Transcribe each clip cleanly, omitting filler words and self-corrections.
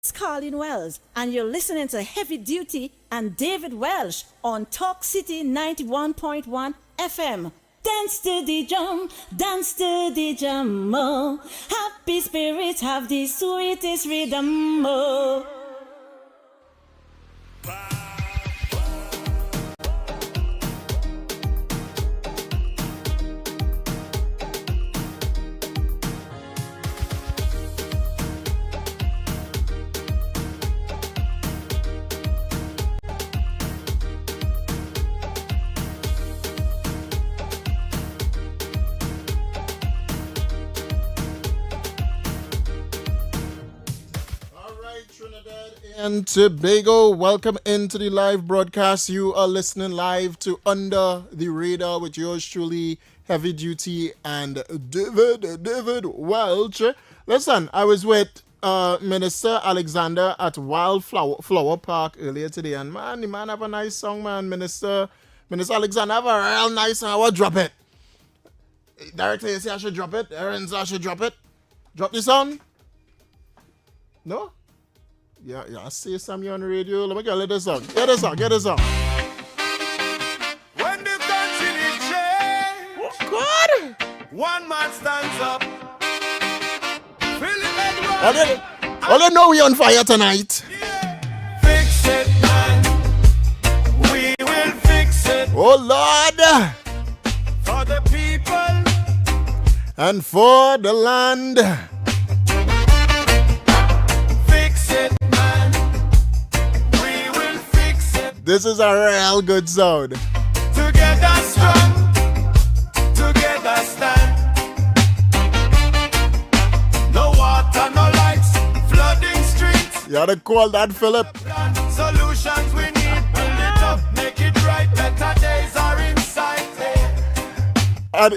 It's Colin Wells, and you're listening to Heavy Duty and David Welch on Talk City 91.1 FM. Dance to the drum, oh. Happy spirits have the sweetest rhythm, oh. Trinidad and Tobago, welcome into the live broadcast. You are listening live to Under the Radar with yours truly, Heavy Duty and David Welch. Listen, I was with Minister Alexander at Wildflower Park earlier today, and man, the man have a nice song, man. Minister Alexander have a real nice song. I will drop it. Director, you say I should drop it? Aaron said I should drop it. Drop the song? No? Yeah, I see something on the radio. Let me get this song. Get this song. When the country needs change, Oh, God! one man stands up. Philip Edwards. All you know we on fire tonight. Fix it, man. We will fix it Oh, Lord! for the people. And for the land. Fix it, man. We will fix it. This is a real good sound. Together strong. Together stand. No water, no lights. Flooding streets. You gotta call that, Philip. Solutions we need. Build it up. Make it right. Better days are in sight. And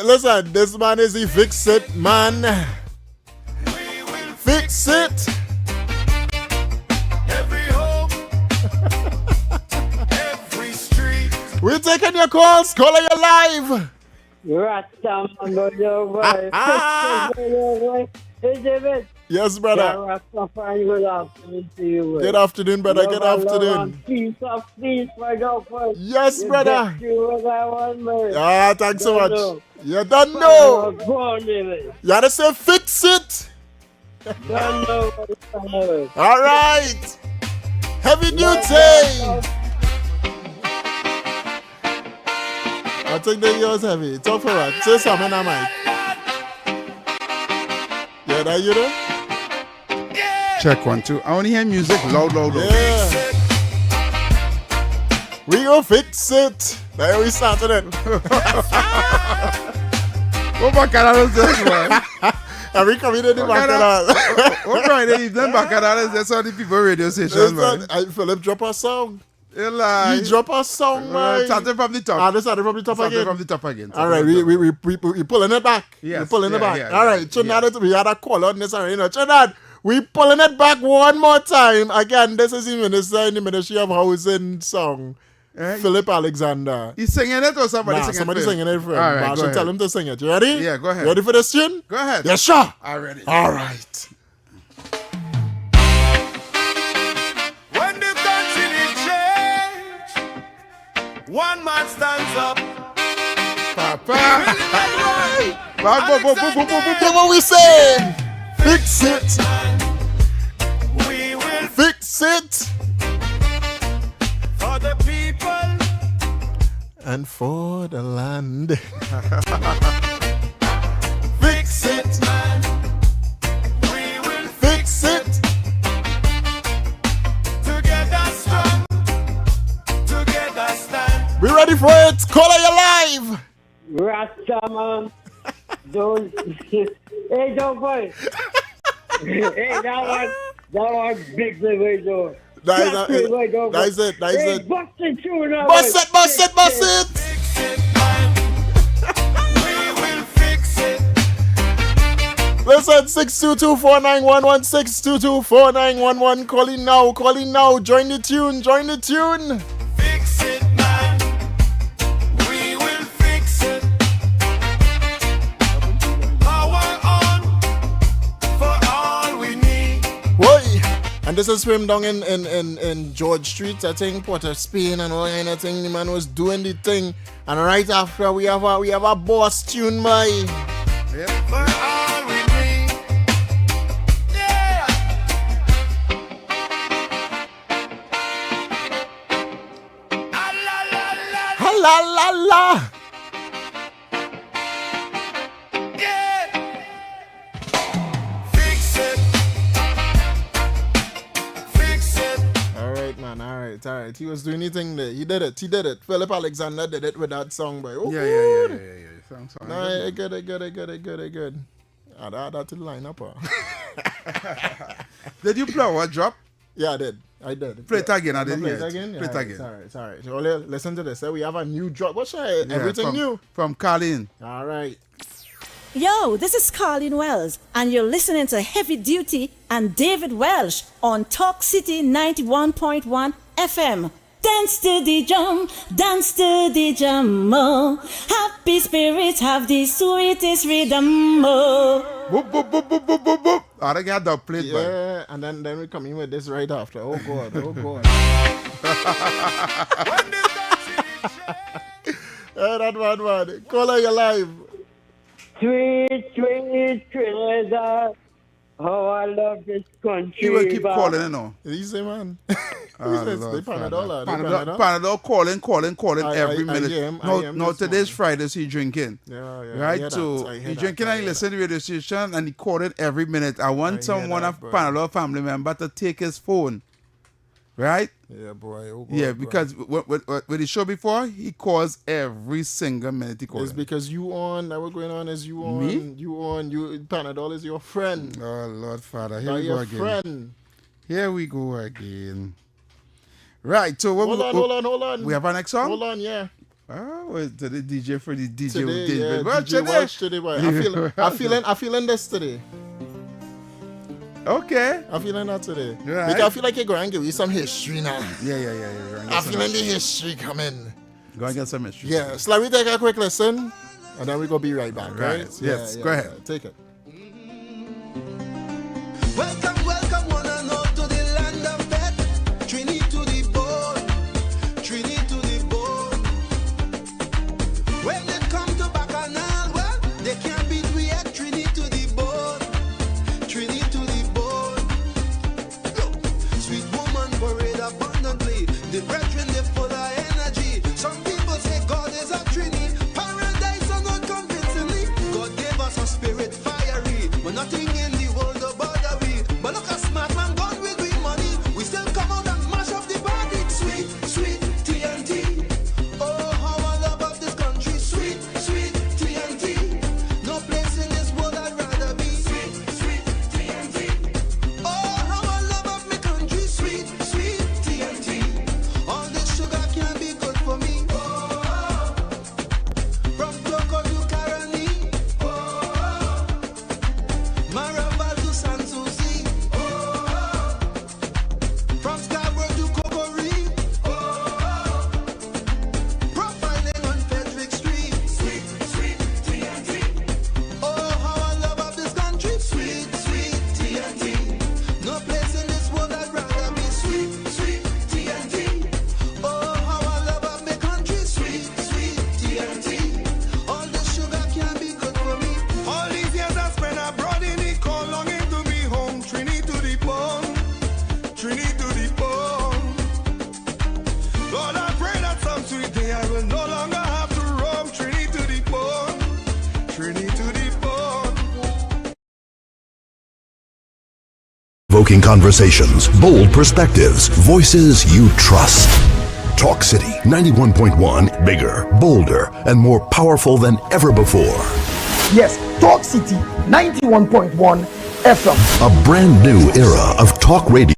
listen, this man is the fix it man. We will Fix it. every home, every street. We're taking your calls. Call you live. Rastaman, your boy. Hey, David. Yes, Yeah, brother. Rastafari, good afternoon to you, boy. Good afternoon, brother. Good Love and afternoon. peace of peace, my God, boy. Yes, You brother. get you what I want, boy. Ah, thanks so Don't much. know. You don't know. Go on, David. You gotta say fix it. Don't know what it's about. All right. Heavy duty. I think that yours heavy. Talk for what? Say something, I might. Yeah, that you there? Check 1, 2. I only hear music loud. Yeah. We go fix it. There we started it. What Baccarat is this, man? And we come in the back of that. What Friday evening Baccarat is this on the people radio station, man? Philip drop a song. You lie. He drop a song, man. Starting from the top. Ah, this started from the top Starting again. from the top again. All right, we pulling it back. Yes, we pulling it back. yeah, All right, Trinidad, we had a call on this already. Trinidad, we pulling it back one more time. Again, this is the minister in the Ministry of Housing song, Eh? Philip Alexander. He's singing it or somebody singing it? Somebody for him? singing it for him. All right, I go should ahead. tell him to sing it. You ready? Yeah, go ahead. You ready for this tune? Go ahead. Yes, sure. I'm ready. All right. When the country needs change, one man stands up. Papa. Hear what we say. Fix it. We will Fix it. for the people. And for the land. Fix it, man. We will Fix it. together strong. Together stand. We ready for it? Call you live. Rastaman. Don't. Hey, don't boy. Hey, that one big way, though. That is it. Hey, bust it through now. Bust it. Fix it, man. We will fix it. Listen, 622-4911, 622-4911. Calling now. Join the tune. Fix it, man. We will fix it. Power on for all we need. Why? And this is him down in George Street, I think, Port of Spain and all kind of thing. The man was doing the thing. And right after we have a boss tune, boy. Yep. For all we need. Yeah. Ah, la, la, la, Ha la la la. yeah. Fix it. Fix it. All right, man. All right. He was doing anything there. He did it. Philip Alexander did it with that song, boy. Oh, Yeah. Song. Nah, good. That's the lineup. Did you play what drop? Yeah, I did. Play it again. I didn't Play hear it it. again? Play it again. It's all right. So listen to this. We have a new drop. What's that? Yeah, Everything new. From Colleen. All right. Yo, this is Colleen Wells, and you're listening to Heavy Duty and David Welch on Talk City 91.1 FM. Dance to the drum, oh. Happy spirits have the sweetest rhythm, oh. Boop, boop, boop, boop, boop, boop, boop. I think I had that played, boy. Yeah, and then we come in with this right after. Oh God. When the dancing Hey, that man. Caller, you live. Sweet Trinidad. Oh, I love this country. He will keep but- calling, you know. Easy, man. Lord, They Panadol. Panadol calling every minute. I am No, this today's Friday, so he drinking. Yeah. I Right, hear so that. I hear he that. drinking I and he hear listen to radio station and he calling every minute. I want hear someone that, of bro. Panadol family member to take his phone. Right? Yeah, boy. Oh, God, Yeah, bro. because with the show before, he calls every single minute he calls. It's because you on. That what going on is you on. Me? You on. Panadol is your friend. Oh, Lord Father, here Now we go your again. friend. Here we go again. Right, so what Hold on. we have our next song? Hold on, yeah. Oh, it's the DJ for the DJ Today, with yeah, David. Well, DJ Welch today, boy. I feeling this today. Okay. I'm feeling that today. Right. Because I feel like you're going to give you some history now. Yeah. I'm feeling the history coming. Go and get some history. Yeah, so let me take a quick listen, and then we're going to be right back, right? Right. Yes, go ahead. Take it. Welcome, one and all to the land of death. Trinity to the bone, Trinity to the bone. When it comes to Bacchanal, well, they can't beat we at Trinity to the bone, Trinity to the bone. Sweet woman parade abundantly, the brethren they full of energy. Some people say God is a Trinity, paradise are not convincingly. God gave us a spirit fiery, but nothing in the world about. But look at smart man gone with we money. We still come out and mash up the body. Sweet TNT. Oh, how I love of this country. Sweet TNT. No place in this world I'd rather be. Sweet TNT. Oh, how I love of my country. Sweet TNT. All this sugar can't be good for me. Oh, from Toko to Caroni. Oh, Maramba to San Susi. From Scarborough to Cockery, profiling on Frederick Street. Sweet TNT. Oh, how I love of this country. Sweet TNT. No place in this world I'd rather be. Sweet TNT. Oh, how I love of my country. Sweet TNT. All this sugar can't be good for me. All these years I spent abroad in the cold, longing to be home. Trinity to the bone, Trinity to the bone. Lord, I pray that some sweet day I will no longer have to roam. Trinity to the bone, Trinity to the bone. Provoking conversations, bold perspectives, voices you trust. Talk City 91.1, bigger, bolder, and more powerful than ever before. Yes, Talk City 91.1 FM. A brand new era of talk radio.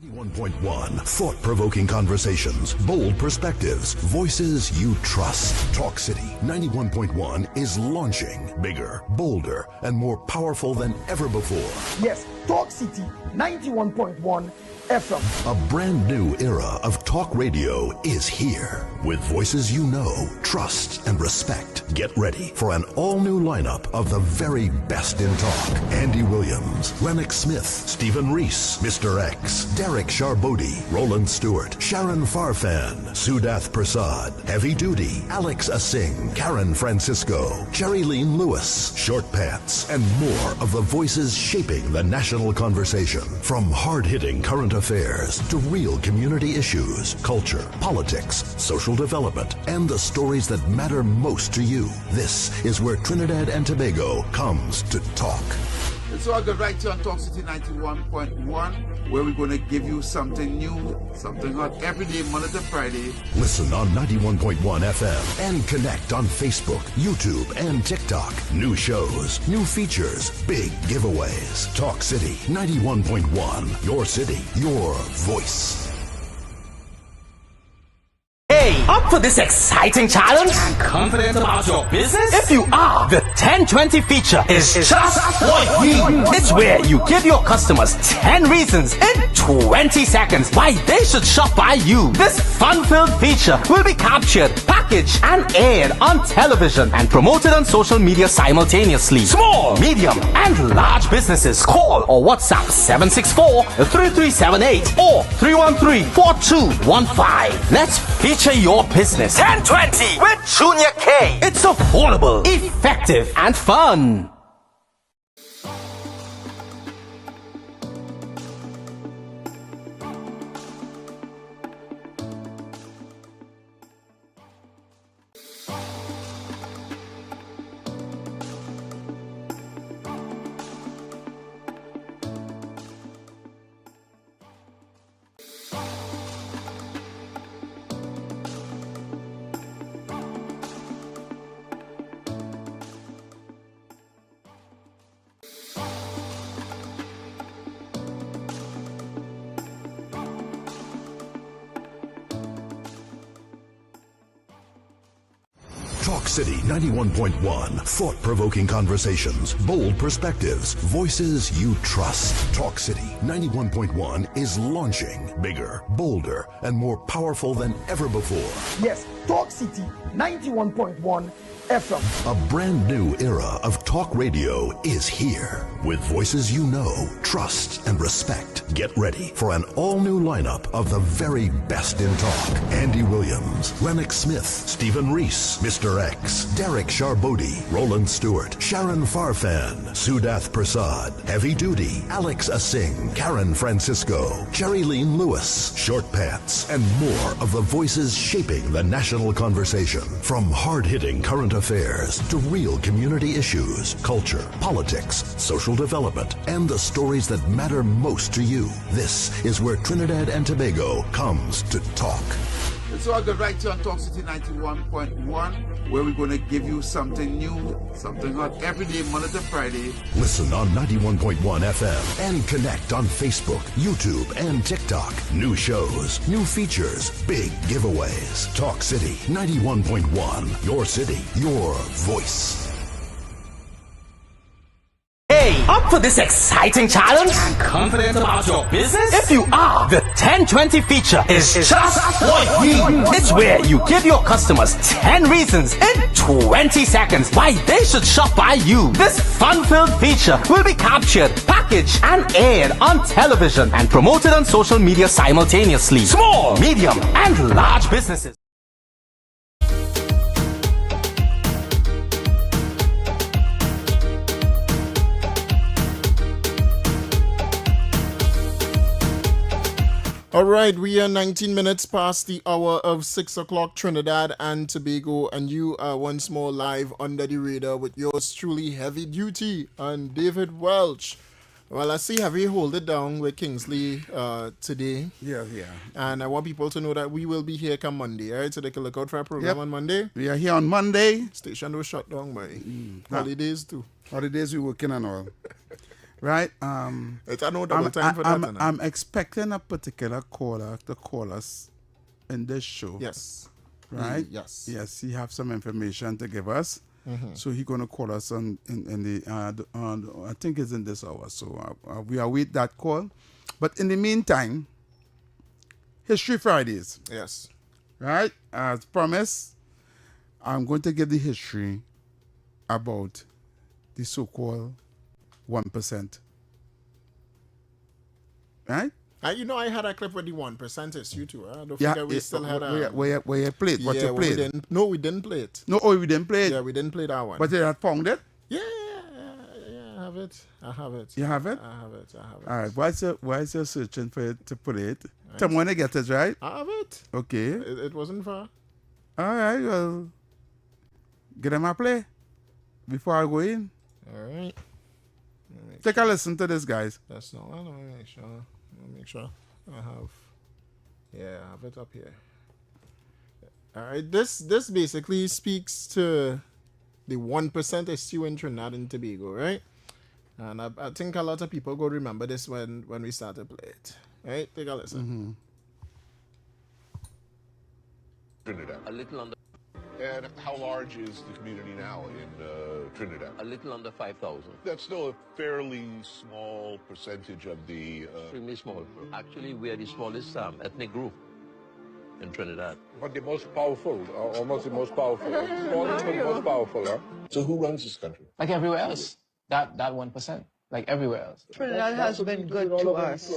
91.1, thought-provoking conversations, bold perspectives, voices you trust. Talk City 91.1 is launching bigger, bolder, and more powerful than ever before. Yes, Talk City 91.1 FM. A brand new era of talk radio is here. With voices you know, trust, and respect. Get ready for an all-new lineup of the very best in talk. Andy Williams, Lennox Smith, Stephen Reese, Mr. X, Derek Charbodi, Roland Stewart, Sharon Farfan, Sudath Prasad, Heavy Duty, Alex Asing, Karen Francisco, Jerry Lean Lewis, Short Pants, and more of the voices shaping the national conversation. From hard-hitting current affairs to real community issues, culture, politics, social development, and the stories that matter most to you. This is where Trinidad and Tobago comes to talk. It's all good right here on Talk City 91.1, where we're going to give you something new, something hot every day, Monday to Friday. Listen on 91.1 FM and connect on Facebook, YouTube, and TikTok. New shows, new features, big giveaways. Talk City 91.1. Your city, your voice. Hey, up for this exciting challenge? Confident about your business? If you are, the 1020 feature is just for you. It's where you give your customers 10 reasons in 20 seconds why they should shop by you. This fun-filled feature will be captured, packaged, and aired on television and promoted on social media simultaneously. Small, medium, and large businesses call or WhatsApp 764-3378 or 313-4215. Let's feature your business. 1020 with Junior K. It's affordable, effective, and fun. Talk City 91.1. Thought-provoking conversations, bold perspectives, voices you trust. Talk City 91.1 is launching bigger, bolder, and more powerful than ever before. Yes, Talk City 91.1 FM. A brand new era of talk radio is here. With voices you know, trust, and respect. Get ready for an all-new lineup of the very best in talk. Andy Williams, Lennox Smith, Stephen Reese, Mr. X, Derek Charbodi, Roland Stewart, Sharon Farfan, Sudath Prasad, Heavy Duty, Alex Asing, Karen Francisco, Jerry Lean Lewis, Short Pants, and more of the voices shaping the national conversation. From hard-hitting current affairs to real community issues, culture, politics, social development, and the stories that matter most to you. This is where Trinidad and Tobago comes to talk. It's all good right here on Talk City 91.1, where we're going to give you something new, something hot every day, Monday to Friday. Listen on 91.1 FM and connect on Facebook, YouTube, and TikTok. New shows, new features, big giveaways. Talk City 91.1. Your city, your voice. Hey, up for this exciting challenge? Confident about your business? If you are, the 1020 feature is just for you. It's where you give your customers 10 reasons in 20 seconds why they should shop by you. This fun-filled feature will be captured, packaged, and aired on television and promoted on social media simultaneously. Small, medium, and large businesses. All right, we are 19 minutes past the hour of 6 o'clock Trinidad and Tobago, and you are once more live under the radar with yours truly, Heavy Duty and David Welch. Well, I see Heavy hold it down with Kingsley today. Yeah. And I want people to know that we will be here come Monday, right? So they can look out for our program on Monday. We are here on Monday. Station was shut down by holidays too. Holidays we working and all. Right? It's no double time for that. I'm expecting a particular caller to call us in this show. Yes. Right? Yes. Yes, he have some information to give us. Mm-hmm. So he's gonna call us in the I think it's in this hour. So we await that call. But in the meantime, History Fridays. Yes. Right? As promised, I'm going to give the history about the so-called 1%. Right? I had a clip with the 1%. It's you too. Don't Yeah, forget we still had a... where you played? What you we played? didn't. No, we didn't play it. No, oh, we didn't play it? Yeah, we didn't play that one. But you had found it? Yeah, I have it. You have it? I have it. All right. Why is you searching for it to play it? Tell me when you get it, right? I have it. Okay. It wasn't far. All right, well, get them a play before I go in. All right. Take a listen to this, guys. That's not. I want to make sure. I have it up here. All right. This basically speaks to the 1% issue in Trinidad and Tobago, right? And I think a lot of people go remember this when we start to play it. Right? Take a listen. Mm-hmm. Trinidad. A little under. And how large is the community now in Trinidad? A little under 5,000. That's still a fairly small percentage of the... Extremely small. Actually, we are the smallest ethnic group in Trinidad. But the most powerful, almost the most powerful. Smallest but most powerful, huh? So who runs this country? Like everywhere else. That 1%. Like everywhere else. Trinidad has been good to us,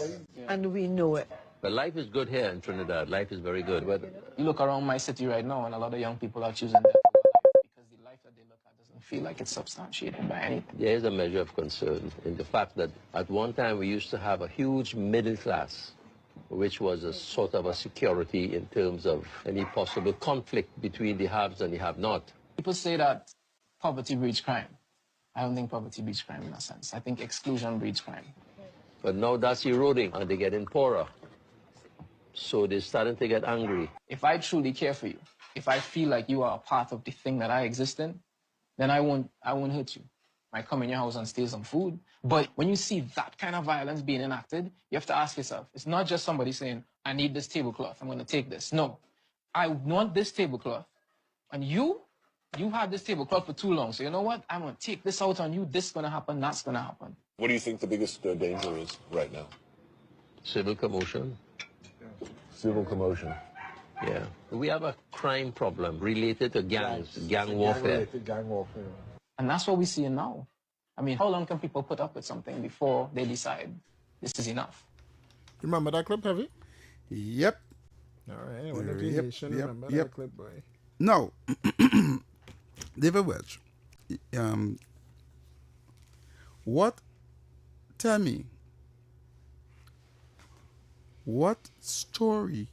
and we know it. But life is good here in Trinidad. Life is very good. But you look around my city right now, and a lot of young people are choosing that because the life that they look at doesn't feel like it's substantiated by anything. there is a measure of concern in the fact that at one time we used to have a huge middle class, which was a sort of a security in terms of any possible conflict between the haves and the have-not. People say that poverty breeds crime. I don't think poverty breeds crime in a sense. I think exclusion breeds crime. But now that's eroding, and they're getting poorer. So they're starting to get angry. If I truly care for you, if I feel like you are a part of the thing that I exist in, then I won't hurt you. I might come in your house and steal some food. But when you see that kind of violence being enacted, you have to ask yourself, it's not just somebody saying, I need this tablecloth, I'm going to take this. No, I want this tablecloth. And you had this tablecloth for too long. So you know what? I'm going to take this out on you. This is going to happen. That's going to happen. What do you think the biggest danger is right now? Civil commotion. Civil commotion. Yeah. We have a crime problem related to gangs, gang warfare. Gang warfare. And that's what we're seeing now. I mean, how long can people put up with something before they decide this is enough? Remember that clip, Heavy? Yep. All right. Remember that clip, boy. Now, David Welch, tell me, what story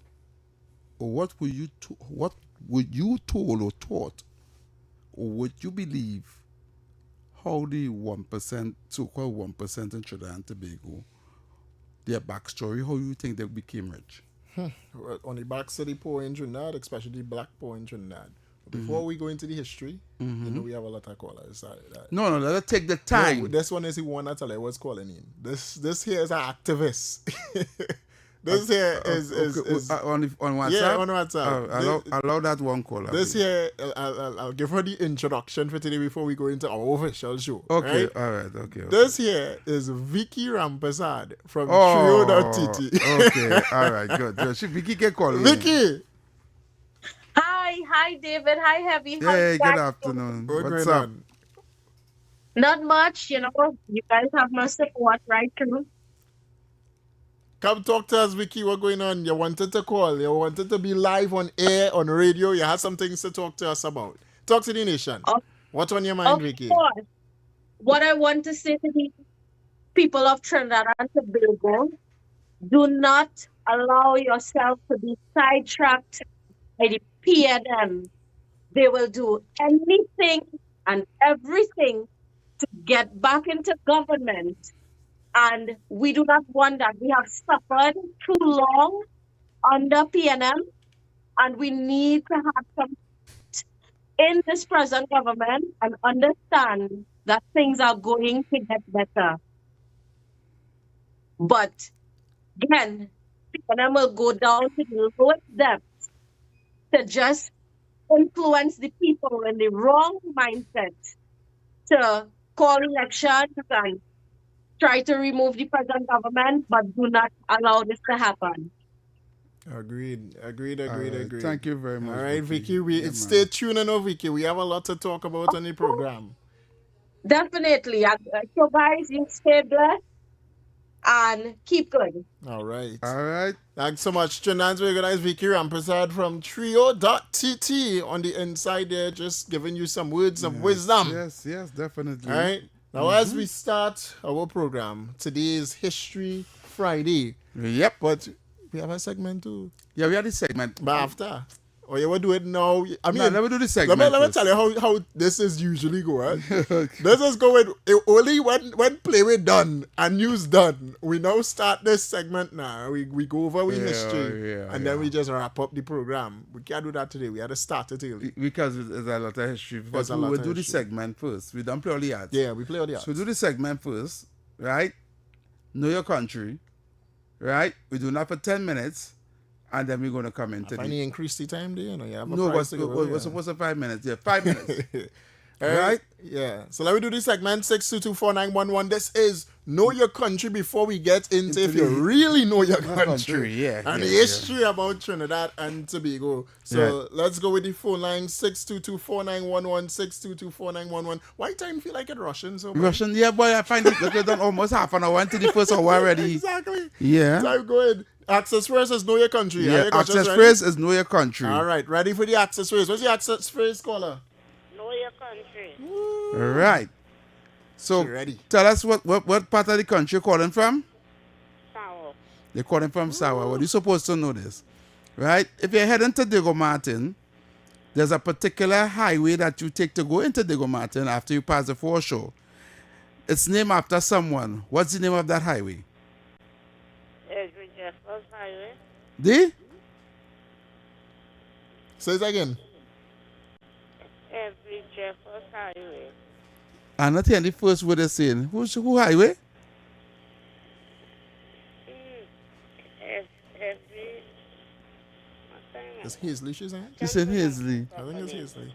or what were you told or taught, or would you believe how the 1%, so-called 1% in Trinidad and Tobago, their backstory, how you think they became rich? On the back of the poor in Trinidad, especially the black poor in Trinidad. Before we go into the history, you know we have a lot of callers. No, let's take the time. No, this one is the one that I was calling in. This here is an activist. This here is on WhatsApp. Yeah, on WhatsApp. Allow that one caller. This here, I'll give her the introduction for today before we go into our official show. Okay, right? all right, okay. This here is Vicky Rampasad from Trio.tt. Okay, all right, good. Vicky can call me. Vicky. Hi, David. Hi, Heavy. Hey, good afternoon. What's up? Not much, you guys have my support right through. Come talk to us, Vicky. What's going on? You wanted to call. You wanted to be live on air, on radio. You had some things to talk to us about. Talk to the nation. What's on your mind, Vicky? Course. What I want to say to the people of Trinidad and Tobago, do not allow yourself to be sidetracked by the PNM. They will do anything and everything to get back into government. And we do not want that. We have suffered too long under PNM, and we need to have some in this present government and understand that things are going to get better. But again, PNM will go down to the lowest depths to just influence the people in the wrong mindset to call elections and try to remove the present government, but do not allow this to happen. Agreed. Thank you very much. All right, Vicky. Stay tuned in, Vicky. We have a lot to talk about on the program. Definitely. So guys, you stay blessed and keep going. All right. All right. Thanks so much. Trinidad's recognized Vicky Rampersad from Trio.tt on the inside there, just giving you some words of wisdom. Yes, definitely. All right. Now, as we start our program, today is History Friday. Yep. But we have a segment too. Yeah, we have this segment. But after. Or you will do it now. I mean, let me do the segment. Let me tell you how this is usually going. This is going only when play with done and news done. We now start this segment now. We go over with history and then we just wrap up the program. We can't do that today. We had to start it early. Because there's a lot of history. Because we will do the segment first. We don't play all the ads. Yeah, we play all the ads. So we do the segment first, right? Know your country, right? We do that for 10 minutes. And then we're going to come into the... increase the time there? You have no, what's supposed to 5 minutes? Yeah, 5 minutes. All right? Yeah. So let me do this segment, 6224911. This is Know Your Country before we get into if you really know your country. And the history about Trinidad and Tobago. So let's go with the phone line, 6224911, 6224911. Why time feel like it Russian so much? Russian, yeah, boy, I find it like done almost half an hour into the first hour already. Exactly. Yeah. Time going. Access phrase is Know Your Country. Yeah, access phrase is Know Your Country. All right, ready for the access phrase. What's the access phrase, caller? Know your country. All right. So, tell us what part of the country you're calling from? Sour. You're calling from Sour. Well, you're supposed to know this, right? If you're heading to Diego Martin, there's a particular highway that you take to go into Diego Martin after you pass the foreshore. It's named after someone. What's the name of that highway? Highway. The? Say it again. Every Jeffers Highway. I'm not hearing the first word they're saying. Who highway? Every. It's Hazley, she's saying? She said Hazley. I think it's Hazley.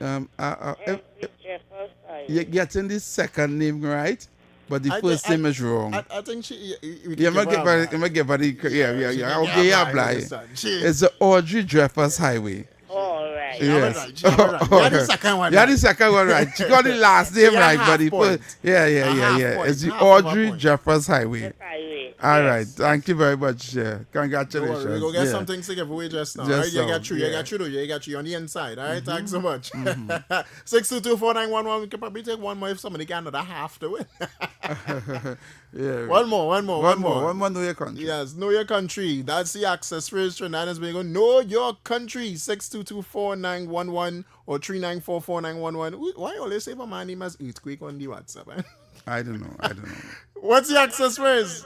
Every Jeffers Highway. You're getting the second name right? But the first name is wrong. I think she... Yeah, I'm going to give her the... Yeah. Okay, yeah, apply. It's the Audrey Jeffers Highway. All right. Yes. Yeah, the second one. Yeah, the second one right. She got the last name right, but the first... Yeah. It's the Audrey Jeffers Highway. All right. Thank you very much. Congratulations. We're going to get something to give away just now. Right? You got you on the inside. All right? Thanks so much. 6224911. We can probably take one more if somebody got another half to it. One more. Know your country. Yes, Know Your Country. That's the access phrase. Trinidad is being on Know Your Country. 6224911 or 3944911. Why always say my name as Earthquake on the WhatsApp? I don't know. What's the access phrase?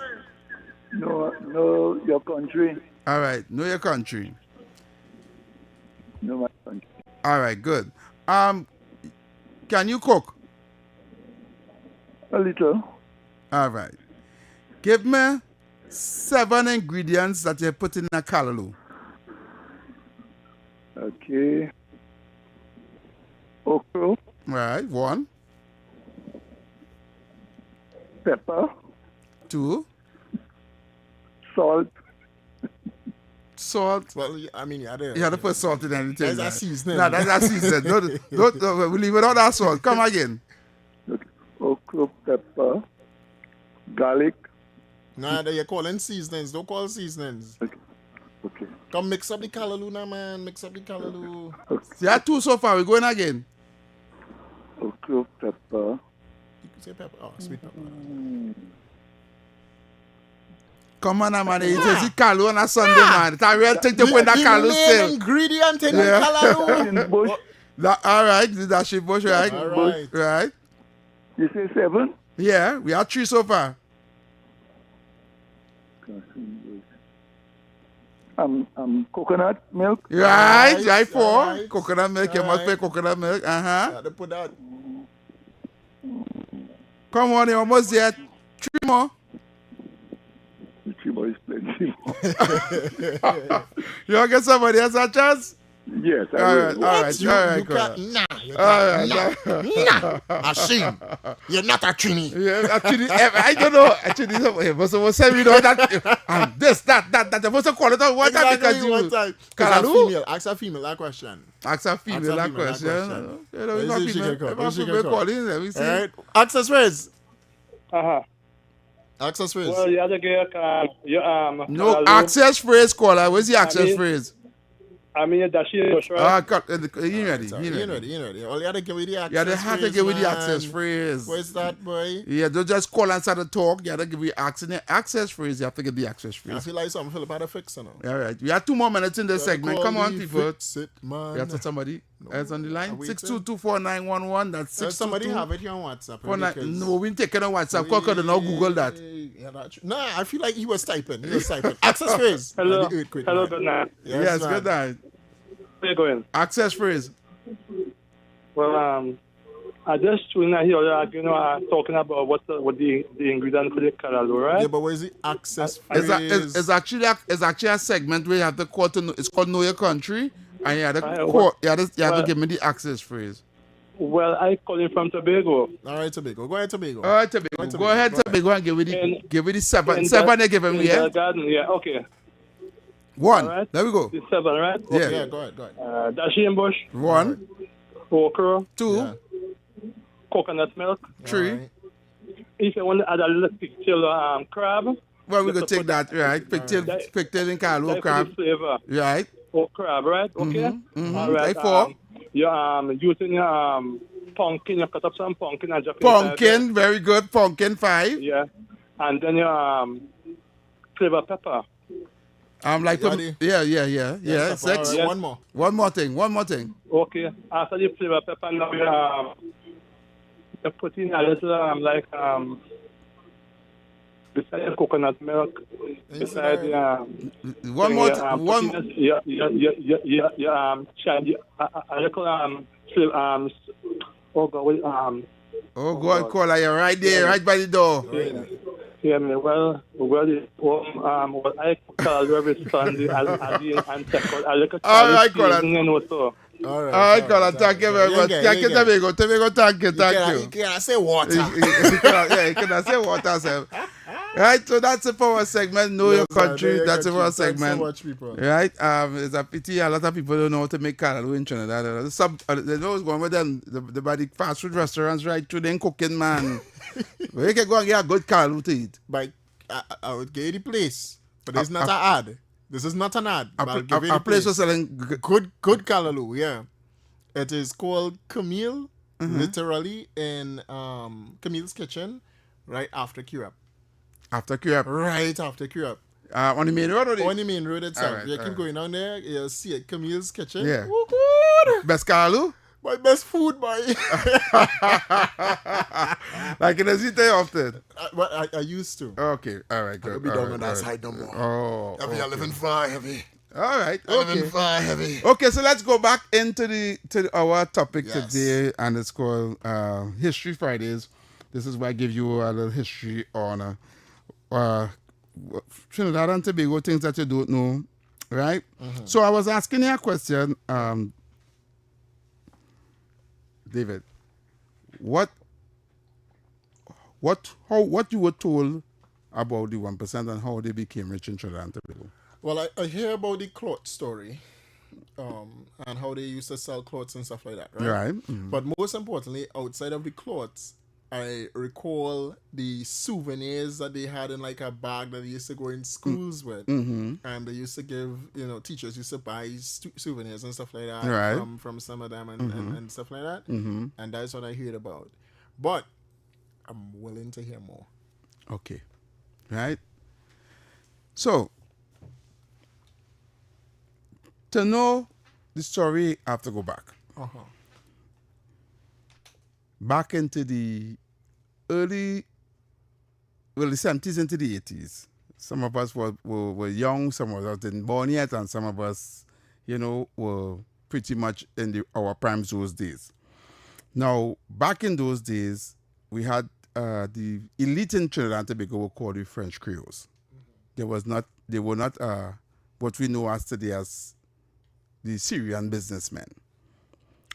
Know your country. All right. Know your country. Know my country. All right. Good. Can you cook? A little. All right. Give me 7 ingredients that you put in a callaloo. Okay. Okra. All right. 1. Pepper. 2. Salt. Well, I mean, you had to put salt in anything. That's a seasoning. No, that's a seasoning. Don't we leave without that salt. Come again. Okra, pepper, garlic. Nah, you're calling seasonings. Don't call seasonings. Okay. Come mix up the callaloo now, man. Mix up the callaloo. Yeah, 2 so far. We're going again. Okra, pepper. You can say pepper. Oh, sweet pepper. Come on, man. It says the callaloo on a Sunday, man. It's a real thing to put that callaloo still. The ingredient in the callaloo. All right. That's she bush, right? All right. You say 7? Yeah, we have 3 so far. Coconut milk. Right. 4. Right. Coconut milk. You must pay coconut milk. Yeah, they put that. Come on, you're almost there. 3 more. 3 more is plenty. You want to get somebody else a chance? Yes, I All will. right, all right, You, all right, you Kola. can't, nah, you All can't, right, nah. Ashim, you're not a Trini. Yeah, actually, I don't know. Actually, was saying we know that this, that. You must call it out one time because you. One time. Kalalu? Ask a female that question. Ask a female that question. You know, Let's see if she can come. Let's see if she can come. Let me see. All right. Access phrase. Uh-huh. Access phrase. Well, you have to get, No, Kalalu. access phrase, caller. Where's the access phrase? I mean, that's English, right? You ready? All you had to give with the access Yeah, they had to give with the access man. phrase. Where's that, boy? Yeah, don't just call and start to talk. You have to give the access phrase. You have to get the access phrase. I feel like something Philip had to fix, you know. All right. We have 2 more minutes in this segment. Come on, people. Fix it, man. We have to somebody else on the line. Waiting. 6224911. That's 622. Somebody have it here on WhatsApp. No, we take it on WhatsApp. Coca, don't know Google that. Nah, I feel like he was typing. Access phrase. Hello, good night. Yes, good night. Where you going? Access phrase. Well, I just tuned in here, talking about what the ingredient for the Kalalu, right? Yeah, but where's the access phrase? It's actually a segment where you have to call to know, it's called Know Your Country, and you have to give me the access phrase. Well, I calling from Tobago. All right, Tobago. Go ahead, Tobago. All right, Tobago. Go ahead, Tobago, and give me the seven. Seven they give him, yeah? Garden, yeah, okay. 1. Right. There we go. The 7, right? Yeah. Okay. Yeah, go ahead. Dashi bush. 1. Okra. 2. Yeah. Coconut milk. 3. Right. If you want to add a little pigtail crab. Well, we're going to take that, right? Pigtail and Carlo crab. Flavor. Right. Oh, crab, right? Okay. All right. 4. You're using pumpkin. You cut up some pumpkin and just Pumpkin, very good. Pumpkin, 5. Yeah. And then you flavor pepper. Like yeah. 6. Right. One more thing. Okay. After the flavor pepper, now you put in a little beside the coconut milk, beside the one more oh God, caller, you're right there, right by the door. Yeah, man. Well, what I call every Sunday, and check out. I look at all right, caller. All right, caller. Thank you very much. Thank you, Tobago. Thank you. You can't say water. You cannot say water, sir. Right, so that's it for our segment. Know Your Country. That's it for our segment. So much, people. Right, it's a pity a lot of people don't know how to make callaloo in Trinidad. They know what's going with them. The body fast food restaurants right through them cooking, man. But you can go and get a good callaloo to eat. But I would give you the place, but it's not an ad. This is not an ad. A place for selling good callaloo. Yeah, it is called Camille, literally in Camille's Kitchen, right after Curab. After Curab. Right after Curab. On the main road or on the main road itself. Right, you keep going down there, you'll see it. Camille's Kitchen. Yeah. Oh, good. Best callaloo? My best food, boy. Like in the city often? I used to. Okay, all right, good. I'll be down on that side no more. Oh, I living far heavy. All right, living far heavy. Okay, so let's go back into our topic today, and it's called History Fridays. This is where I give you a little history on Trinidad and Tobago, things that you don't know, right? So I was asking you a question, David. What you were told about the 1% and how they became rich in Trinidad and Tobago? Well, I hear about the cloth story, and how they used to sell clothes and stuff like that, right? Right. But most importantly, outside of the clothes, I recall the souvenirs that they had in like a bag that they used to go in schools with. And they used to give, teachers used to buy souvenirs and stuff like that from some of them and stuff like that. And that's what I heard about. But I'm willing to hear more. Okay. Right? So, to know the story, I have to go back. Back into the the 70s into the 80s. Some of us were young, some of us didn't born yet, and some of us, were pretty much in our primes those days. Now, back in those days, we had the elite in Trinidad and Tobago were called the French Creoles. They were not what we know as today as the Syrian businessmen,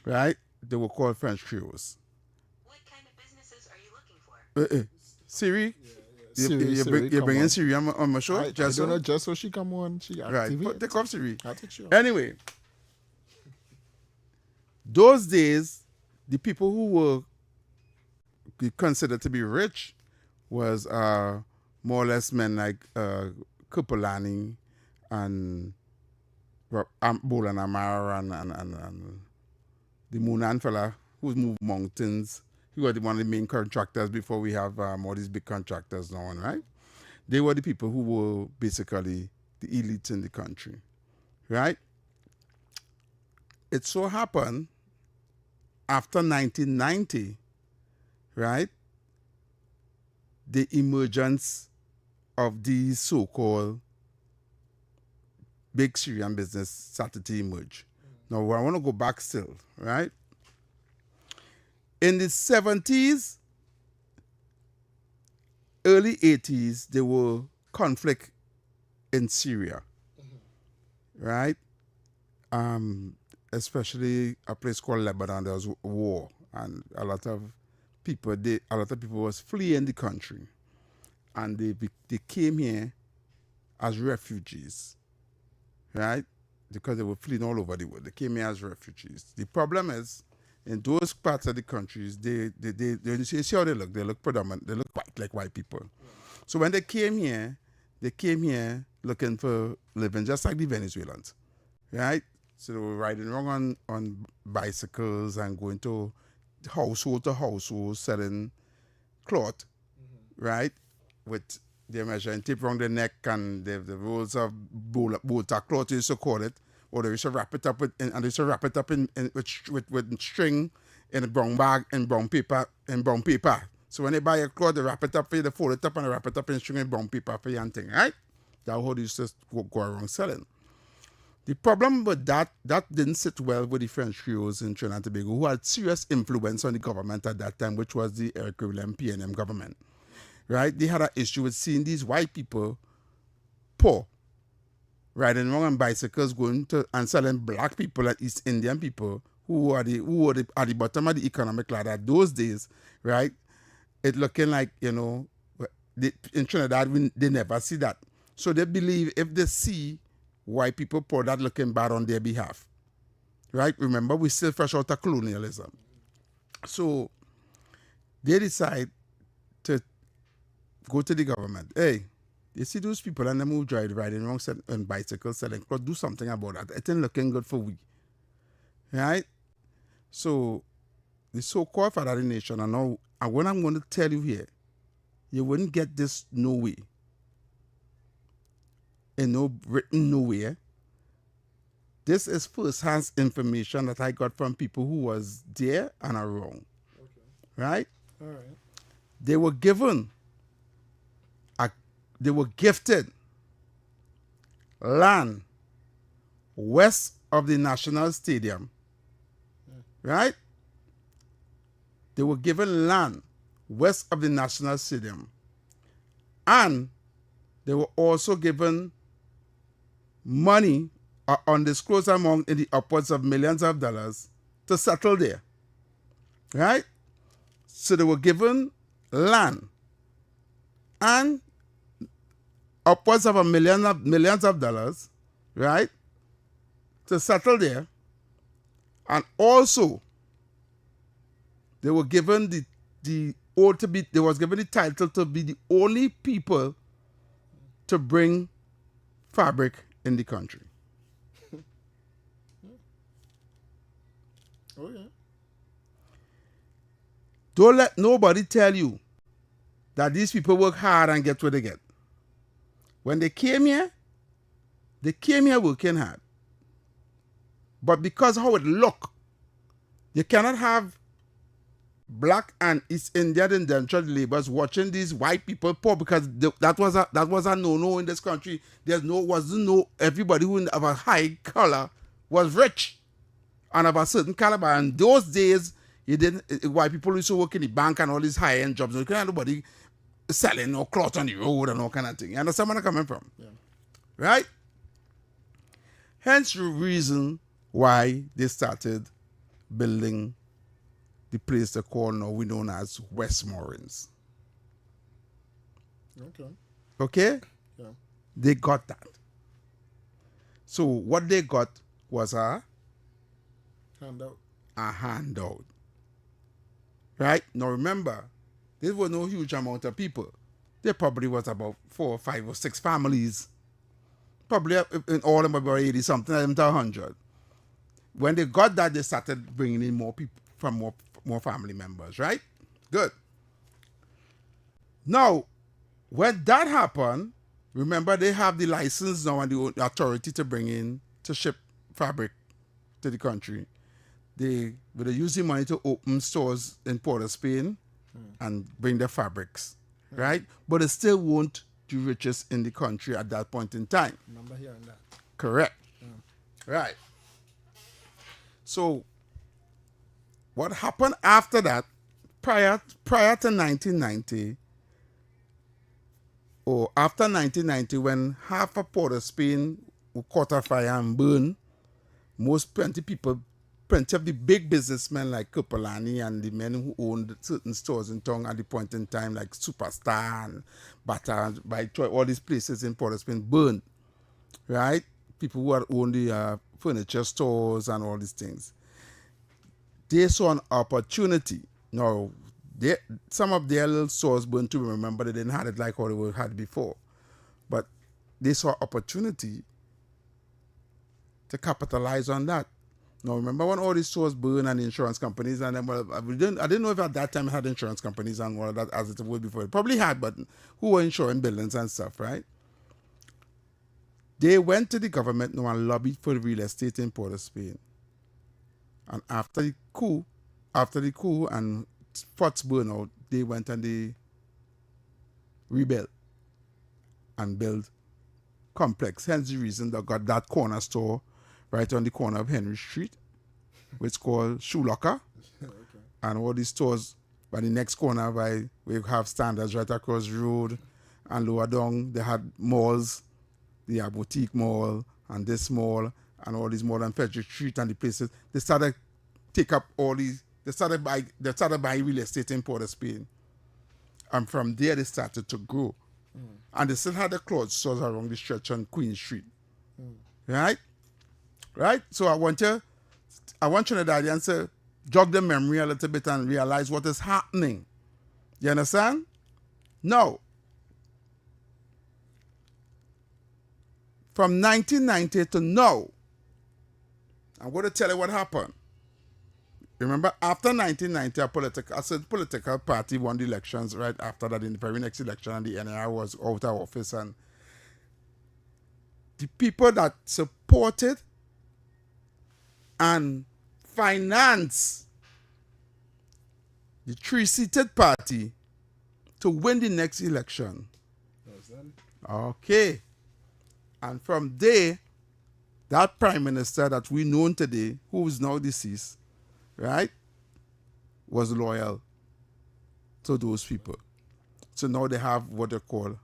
right? They were called French Creoles. What kind of businesses are you looking for? Siri? You're bringing Siri on my show? I don't know, just so she come on, she activate. Right, take off Siri. I'll take you. Anyway, those days, the people who were considered to be rich was more or less men like Kupulani and Bolan Amar and the Moonan fella who's moved mountains. He was one of the main contractors before we have all these big contractors now on, right? They were the people who were basically the elites in the country, right? It so happened after 1990, right, the emergence of these so-called big Syrian business started to emerge. Now, I want to go back still, right? In the 70s, early 80s, there were conflict in Syria, right? Especially a place called Lebanon, there was war, and a lot of people was fleeing the country, and they came here as refugees, right? Because they were fleeing all over the world. They came here as refugees. The problem is, in those parts of the countries, they see how they look predominant, they look white, like white people. Yeah. So when they came here looking for living, just like the Venezuelans, right? So they were riding around on bicycles and going to household selling cloth, right? With their measuring tape around their neck and the rolls of bolta cloth, they used to call it, or they used to wrap it up with string in a brown bag and brown paper. So when they buy a cloth, they wrap it up for you, they fold it up and they wrap it up in string and brown paper for you and thing, right? That's how they used to go around selling. The problem with that didn't sit well with the French Creoles in Trinidad and Tobago, who had serious influence on the government at that time, which was the Eric William PNM government, right? They had an issue with seeing these white people poor, riding around on bicycles, going to and selling black people and East Indian people who are at the bottom of the economic ladder those days, right? It looking like, in Trinidad, they never see that. So they believe if they see white people poor, that looking bad on their behalf, right? Remember, we still fresh out of colonialism. So they decide to go to the government. Hey, you see those people and them who riding around on bicycles selling clothes, do something about that. It ain't looking good for we, right? So the so-called Father Nation, and now, and what I'm going to tell you here, you wouldn't get this no way. In no written nowhere. This is first-hand information that I got from people who was there and around. Okay. Right? All right. They were gifted land west of the National Stadium. Right? They were given land west of the National Stadium. And they were also given money, undisclosed amount in the upwards of millions of dollars to settle there. Right? So they were given land and upwards of millions of dollars, right, to settle there. And also they were given they was given the title to be the only people to bring fabric in the country. Oh, yeah. Don't let nobody tell you that these people work hard and get what they get. When they came here working hard. But because how it look, you cannot have black and East Indian indentured laborers watching these white people poor, because that was a no-no in this country. Everybody who of a high color was rich and of a certain caliber. And those days, white people used to work in the bank and all these high-end jobs. You couldn't have nobody selling no cloth on the road and all kind of thing. You understand where I'm coming from? Yeah. Right? Hence the reason why they started building the place they call now we known as Westmoreland. Okay. Okay? Yeah. They got that. So what they got was a Handout. handout. Right? Now remember, there were no huge amount of people. There probably was about 4 or 5 or 6 families. Probably in all of them about 80 something, them to 100. When they got that, they started bringing in more people from more family members, right? Good. Now, when that happened, remember they have the license now and the authority to bring in, to ship fabric to the country. They use the money to open stores in Port of Spain and bring the fabrics, right? But it still won't the richest in the country at that point in time. Remember hearing that. Correct. Right. So, what happened after that, prior to 1990, or after 1990, when half of Port of Spain caught a fire and burned, plenty of the big businessmen like Kupalani and the men who owned certain stores in town at the point in time, like Superstar and Bata, by all these places in Port of Spain burned, right? People who had owned the furniture stores and all these things. They saw an opportunity. Now, some of their little stores burned too, remember they didn't have it like how they had before. But they saw opportunity to capitalize on that. Now, remember when all these stores burned and the insurance companies, and then, well, I didn't know if at that time it had insurance companies and all of that as it would before. It probably had, but who were insuring buildings and stuff, right? They went to the government now and lobbied for the real estate in Port of Spain. And after the coup and forts burned out, they went and they rebuilt and built complex. Hence the reason they got that corner store right on the corner of Henry Street, which is called Shoe Locker. Okay. And all these stores by the next corner we have Standards right across the road, and lower down they had malls, the Boutique Mall and this mall and all these malls on Frederick Street and the places. They started take up all these. They started buying real estate in Port of Spain, and from there they started to grow. And they still had the clothes stores along the stretch on Queen Street, right? So I want Trinidadians to jog the memory a little bit and realize what is happening. You understand? Now, from 1990 to now, I'm going to tell you what happened. Remember, after 1990, a political party won the elections right after that in the very next election, and the NRA was out of office, and the people that supported and financed the three-seated party to win the next election. Okay. And from there, that prime minister that we know today, who is now deceased, right, was loyal to those people. So now they have what they call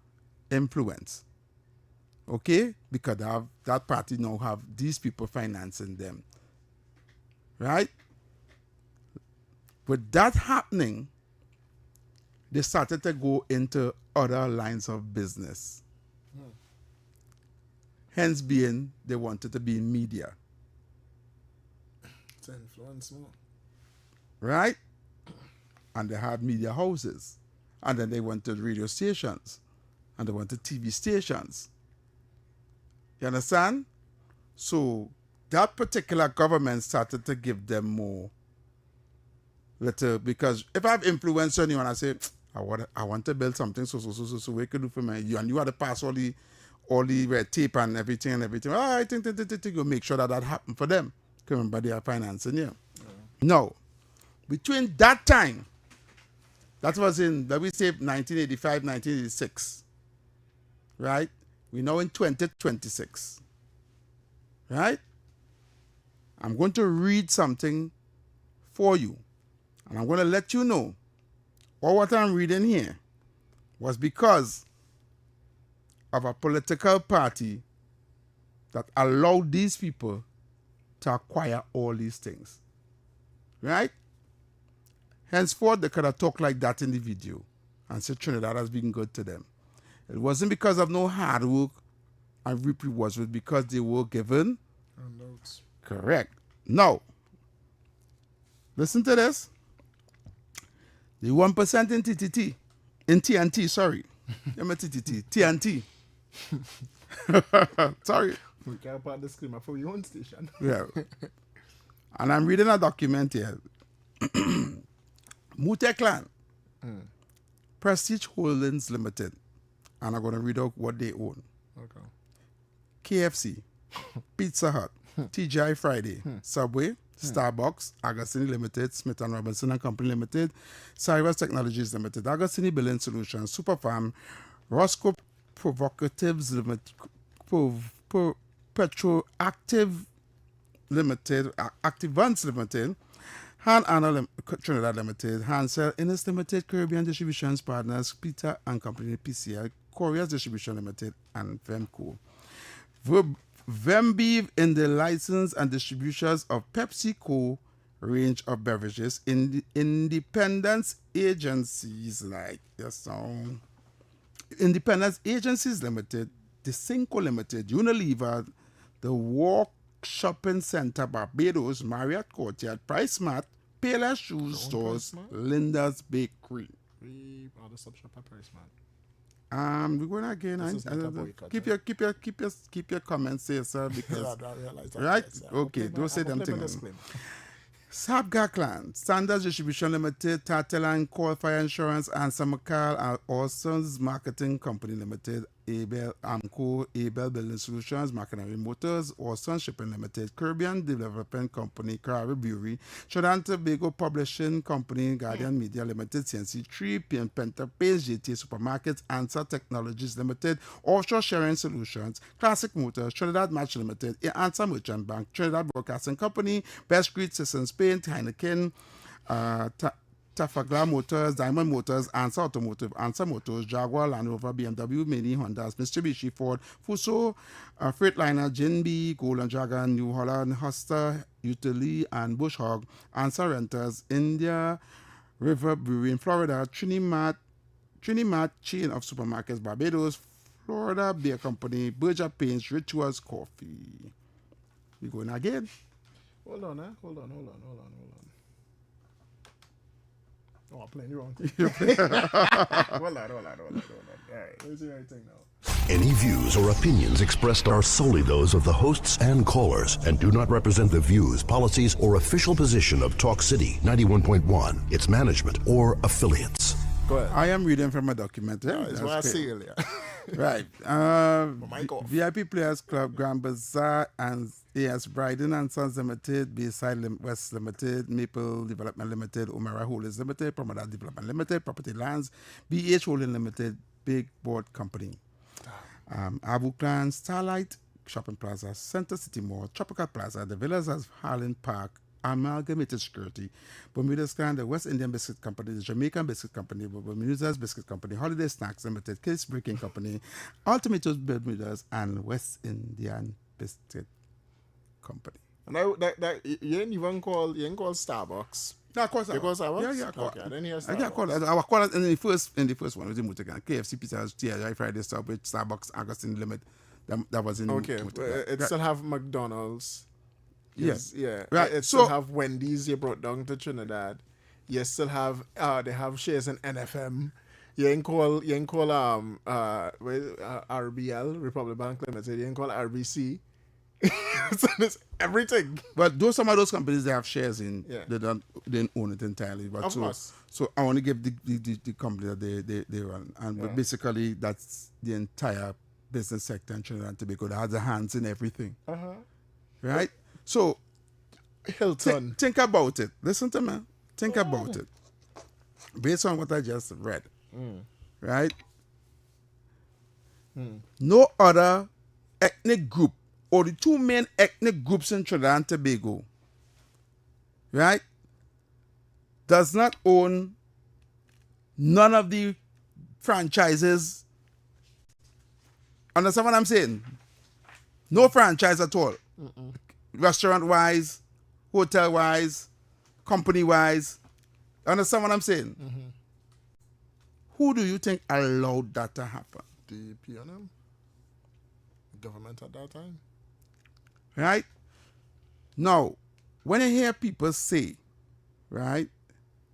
influence. Okay? Because that party now have these people financing them. Right? With that happening, they started to go into other lines of business. Hence being they wanted to be in media. To influence more. Right? And they had media houses. And then they went to radio stations. And they went to TV stations. You understand? So that particular government started to give them more. Because if I have influence on you and I say, I want to build something so what could do for me? And you had to pass all the red tape and everything. Oh, I think you make sure that happened for them. Because remember, they are financing you. Now, between that time, that was in, let me say, 1985, 1986, right? We're now in 2026, right? I'm going to read something for you, and I'm going to let you know all what I'm reading here was because of a political party that allowed these people to acquire all these things. Right? Henceforth, they could have talked like that in the video and said Trinidad has been good to them. It wasn't because of no hard work and reap rewards, it was because they were given. Handouts. Correct. Now, listen to this. The 1% in TTT, in TNT, sorry. I'm a TTT, TNT. Sorry. We can't put disclaimer for your own station. Yeah. And I'm reading a document here. Muteklan, Prestige Holdings Limited, and I'm going to read out what they own. Okay. KFC, Pizza Hut, TGI Friday, Subway, Starbucks, Agostini Limited, Smith & Robinson and Company Limited, Cyrus Technologies Limited, Agostini Billing Solutions, Superfarm, Roscoe Provocatives Limited, Petroactive Limited, Activants Limited, Han Anna Trinidad Limited, Hansel Innes Limited, Caribbean Distributions Partners, Peter and Company PCL, Korea's Distribution Limited, and Vemco. Vembev in the license and distributions of PepsiCo range of beverages in independence agencies like Independence Agencies Limited, the Cinco Limited, Unilever, the Walk Shopping Center, Barbados, Marriott Courtyard, PriceSmart, Payless Shoes Stores, Linda's Bakery. We are the sub shop at PriceSmart. We're going again. Keep your comments here, sir, because right? Okay, don't say them things. Sabga Clan, Standards Distribution Limited, Tateline Qualifier Insurance, and Samakal and Orson's Marketing Company Limited, Abel Amco, Abel Building Solutions, Machinery Motors, Orson Shipping Limited, Caribbean Development Company, Caribbean Brewery, Trinidad and Tobago Publishing Company, Guardian Media Limited, CNC3, Penta Pace, JT Supermarkets, Answer Technologies Limited, Offshore Sharing Solutions, Classic Motors, Trinidad Match Limited, Answer Merchant Bank, Trinidad Broadcasting Company, Best Creed Systems Paint, Heineken, Tafagla Motors, Diamond Motors, Answer Automotive, Answer Motors, Jaguar, Land Rover, BMW, Mini, Hondas, Mitsubishi, Ford, Fuso, Freightliner, Jinbi, Golden Dragon, New Holland, Huster, Utili, and Bush Hog, Answer Renters, India, River Brewery in Florida, Trinidad chain of supermarkets, Barbados, Florida Beer Company, Berger Paints, Rituals Coffee. We going again? Hold on. Oh, I'm playing you wrong. Hold on. All right, let's see everything now. Any views or opinions expressed are solely those of the hosts and callers and do not represent the views, policies, or official position of Talk City 91.1, its management, or affiliates. Go ahead. I am reading from a document. That's what I see earlier. Right. VIP Players Club, Grand Bazaar, and AS Bryden and Sons Limited, Bayside West Limited, Maple Development Limited, Omera Holdings Limited, Promenade Development Limited, Property Lands, BH Holding Limited, Big Board Company. Abu Clan, Starlight Shopping Plaza, Center City Mall, Tropical Plaza, the Villas of Harlan Park, Amalgamated Security, Bermuda's Clan, the West Indian Biscuit Company, the Jamaican Biscuit Company, Bermuda's Biscuit Company, Holiday Snacks Limited, Case Breaking Company, Ultimatos Bermudas, and West Indian Biscuit Company. And you didn't even call Starbucks. No, of course I call Starbucks. Yeah, okay, I didn't hear Starbucks. I can't call it. I call it in the first one was in Mutagan. KFC, Pizza Hut, TGI Friday, Subway, Starbucks, Agostini Limit. That was in Mutagan. It still have McDonald's. Yes. Yeah. Right. It still have Wendy's you brought down to Trinidad. You still have they have shares in NFM. You ain't call RBL, Republic Bank Limited, you ain't call RBC. So there's everything. But some of those companies they have shares in, they didn't own it entirely. But of course. So I want to give the company that they run. But basically that's the entire business sector in Trinidad and Tobago that has their hands in everything. Right? So, Hilton. Think about it. Listen to me. Think about it. Based on what I just read. Right? No other ethnic group or the two main ethnic groups in Trinidad and Tobago, right, does not own none of the franchises. Understand what I'm saying? No franchise at all. restaurant-wise, hotel-wise, company-wise. Understand what I'm saying? Mm-hmm. Who do you think allowed that to happen? The PNM. Government at that time. Right? Now, when I hear people say, right,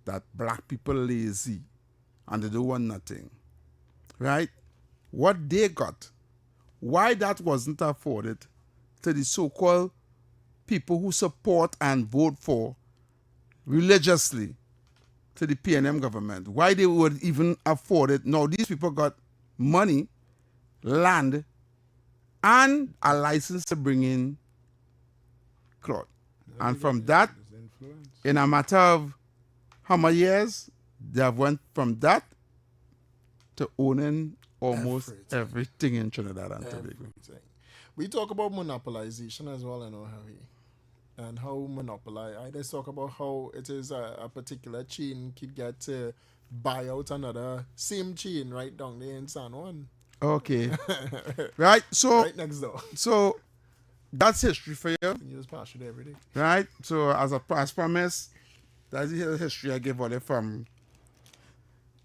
that black people lazy and they don't want nothing, right? What they got, why that wasn't afforded to the so-called people who support and vote for religiously to the PNM government, why they would even afford it. Now, these people got money, land, and a license to bring in cloth. And from that, in a matter of how many years, they have went from that to owning almost everything in Trinidad and Tobago. We talk about monopolization as well, I know, Harry. And how monopolize. I just talk about how it is a particular chain could get to buy out another same chain right down there in San Juan. Okay. Right? So right next door. So that's history for you. You just pass it every day. Right? So as promised, that's the history I gave all from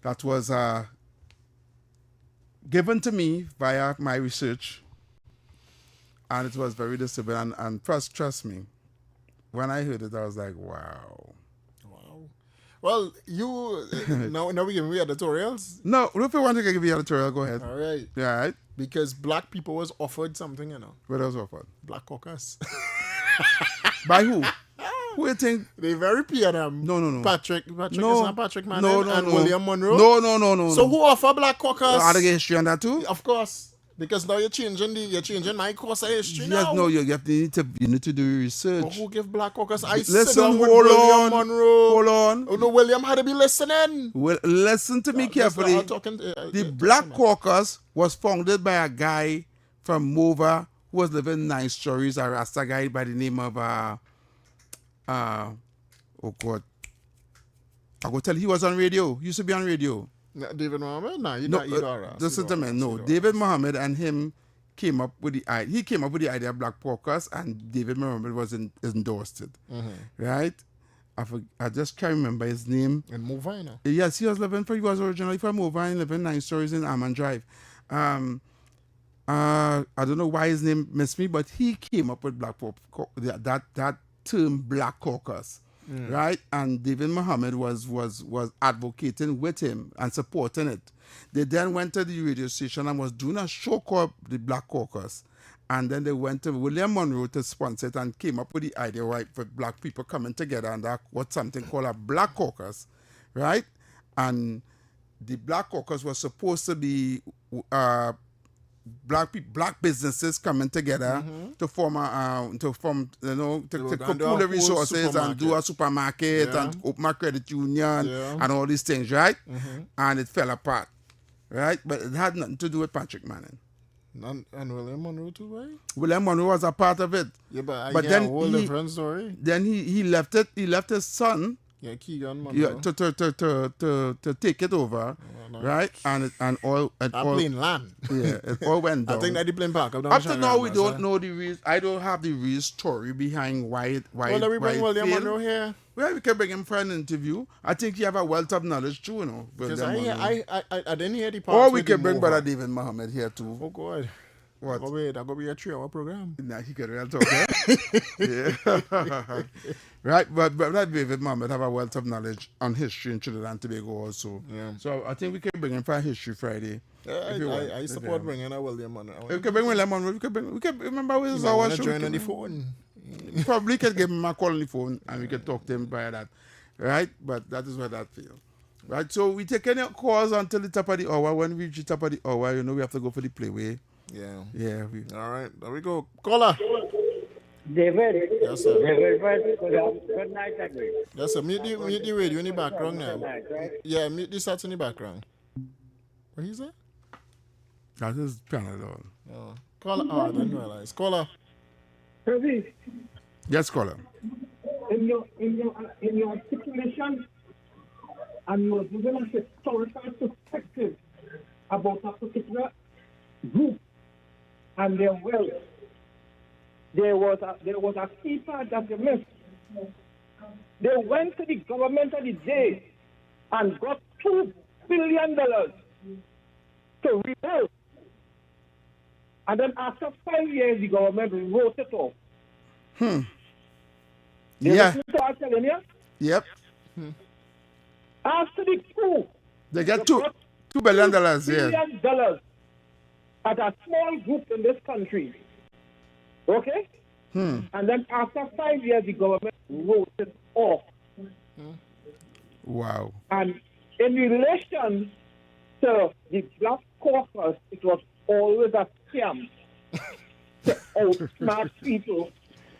that was given to me via my research. And it was very disturbing. And first, trust me, when I heard it, I was like, wow. Well, you, now we give me editorials? No, if you want to give you editorial, go ahead. All right. Yeah, right. Because black people was offered something, you know. What was offered? Black caucus. By who? Who you think? They very PNM. No. Patrick No. is not Patrick Manning and no. William Monroe? No. So who offered black caucus? Are they history on that too? Of course. Because now you're changing my course of history now. Yes, no, you need to do research. But who gave black caucus? Listen, William Monroe. Hold on. Oh no, William had to be listening. Well, listen to me carefully. The Black Caucus was founded by a guy from Mova who was living in 9 stories, a Rasta guy by the name of oh God. I go tell you, he was on radio. He used to be on radio. David Mohammed? No, listen to me. No, David Mohammed and him came up with the idea. He came up with the idea of Black Caucus, and David Mohammed was endorsed it. Mm-hmm. Right? I just can't remember his name. And Movina. Yes, he was originally from Movina, living 9 stories in Almond Drive. I don't know why his name missed me, but he came up with that term Black Caucus. Right, and David Mohammed was advocating with him and supporting it. They then went to the radio station and was doing a show called the Black Caucus, and then they went to William Monroe to sponsor it and came up with the idea, right, for black people coming together and that was something called a Black Caucus, right? And the Black Caucus was supposed to be black businesses coming together to form to pool the resources and do a supermarket and open a credit union and all these things, right? And it fell apart, right? But it had nothing to do with Patrick Manning. And William Monroe too, right? William Monroe was a part of it. Yeah, but then a whole different story. Then he left it. He left his son. Yeah, Keegan Monroe. To take it over, right? And all plain land. Yeah, it all went down. I think that the plain park. Up to now, we don't know the real. I don't have the real story behind why. Well, let me bring William Monroe here. Well, we can bring him for an interview. I think he have a wealth of knowledge too, you know. Because I didn't hear the part. Or we can bring Brother David Mohammed here too. Oh God. What? That could be a 3-hour program. Nah, he could real talk. Yeah. Right, but David Mohammed have a wealth of knowledge on history in Trinidad and Tobago also. Yeah. So I think we can bring him for History Friday. I support bringing a William Monroe. We can bring William Monroe. We can remember with our show. Join on the phone. Probably can give him a call on the phone and we can talk to him via that. Right? But that is what I feel. Right? So we take any calls until the top of the hour. When we reach the top of the hour, we have to go for the playway. Yeah. All right. There we go. Caller. David. Yes, sir. David, good night, David. Yes, sir. Mute the radio in the background now. Yeah, mute the stats in the background. What is that? That is Panadol. Oh. Caller. Oh, I didn't realize. Caller. Kirby. Yes, caller. In your articulation, and you're giving a historical perspective about a particular group and their wealth. there was a key part that you missed. They went to the government of the day and got $2 billion to rebuild. And then after 5 years, the government wrote it off. Yeah. Listen to what I'm telling you? Yep. After the coup, They got $2 billion, $2 yeah. billion at a small group in this country. Okay? And then after 5 years, the government wrote it off. Wow. And in relation to the Black Caucus, it was always a scam to outsmart people